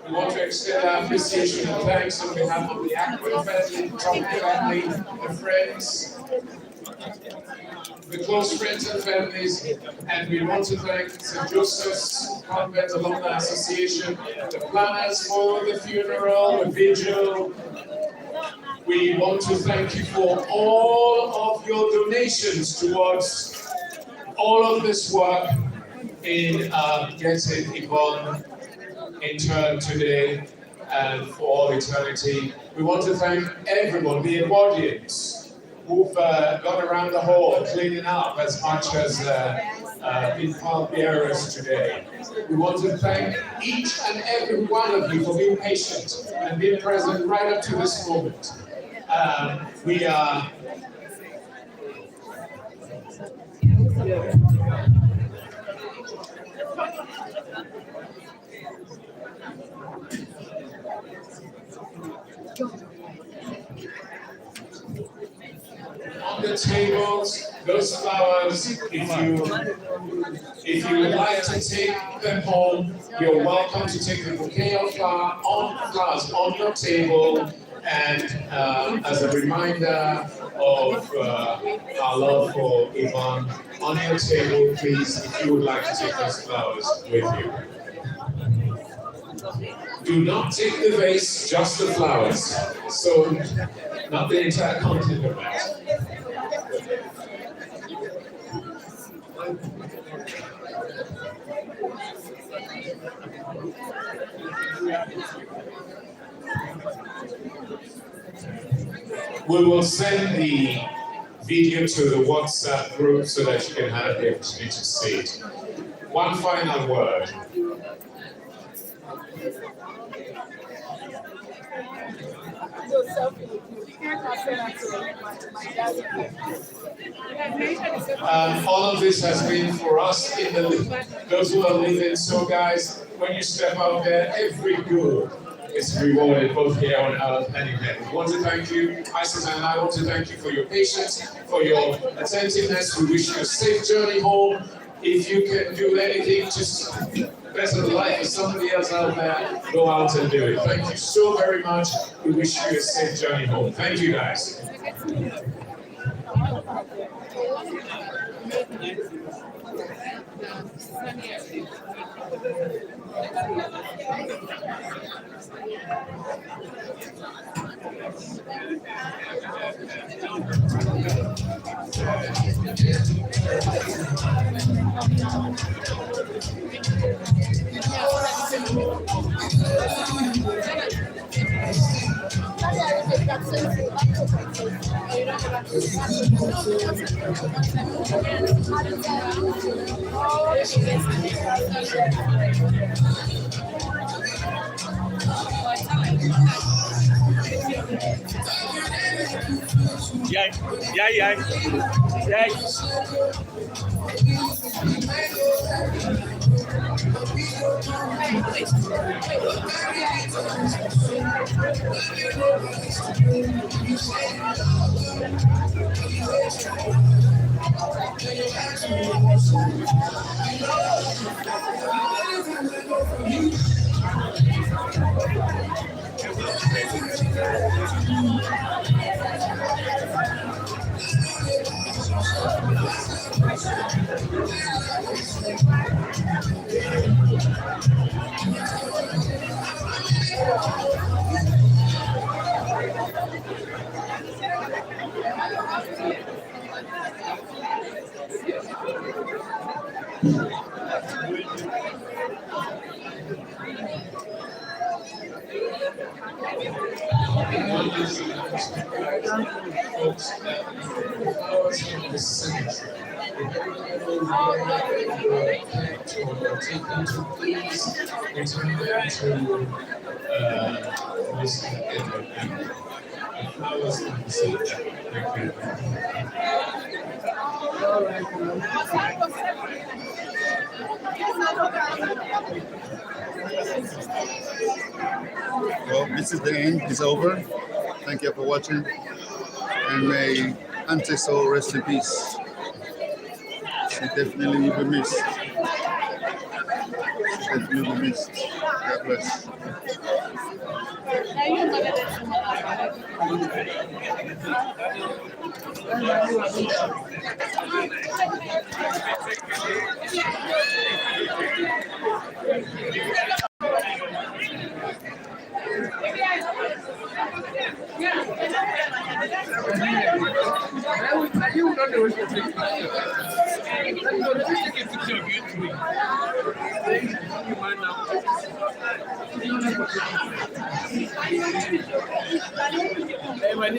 [SPEAKER 1] We want to extend our appreciation and thanks on behalf of the Aquin family, Talker family, the friends, the close friends and families, and we want to thank St. Joseph's Convent Alumni Association, the planners for the funeral, the vigil. We want to thank you for all of your donations towards all of this work in getting Yvonne interned today and for all eternity. We want to thank everyone, the audience, who've gone around the hall cleaning up as much as been pallbearers today. We want to thank each and every one of you for being patient and being present right up to this moment. We are on the tables, those flowers, if you would like to take them home, you're welcome to take the bouquet of flowers on your table. And as a reminder of our love for Yvonne, on your table, please, if you would like to take those flowers with you. Do not take the vase, just the flowers. So, not the entire content of that. We will send the video to the WhatsApp group so that you can have the opportunity to see it. One final word. All of this has been for us in those who are living. So guys, when you step out there, every good is rewarded both here on earth and in heaven. We want to thank you, Isis and I want to thank you for your patience, for your attentiveness. We wish you a safe journey home. If you can do anything to better the life of somebody else out there, go out and do it. Thank you so very much. We wish you a safe journey home. Thank you guys.
[SPEAKER 4] Well, this is the end. It's over. Thank you for watching. And may Auntie Soul rest in peace. She definitely will be missed. She definitely will be missed. God bless.
[SPEAKER 19] You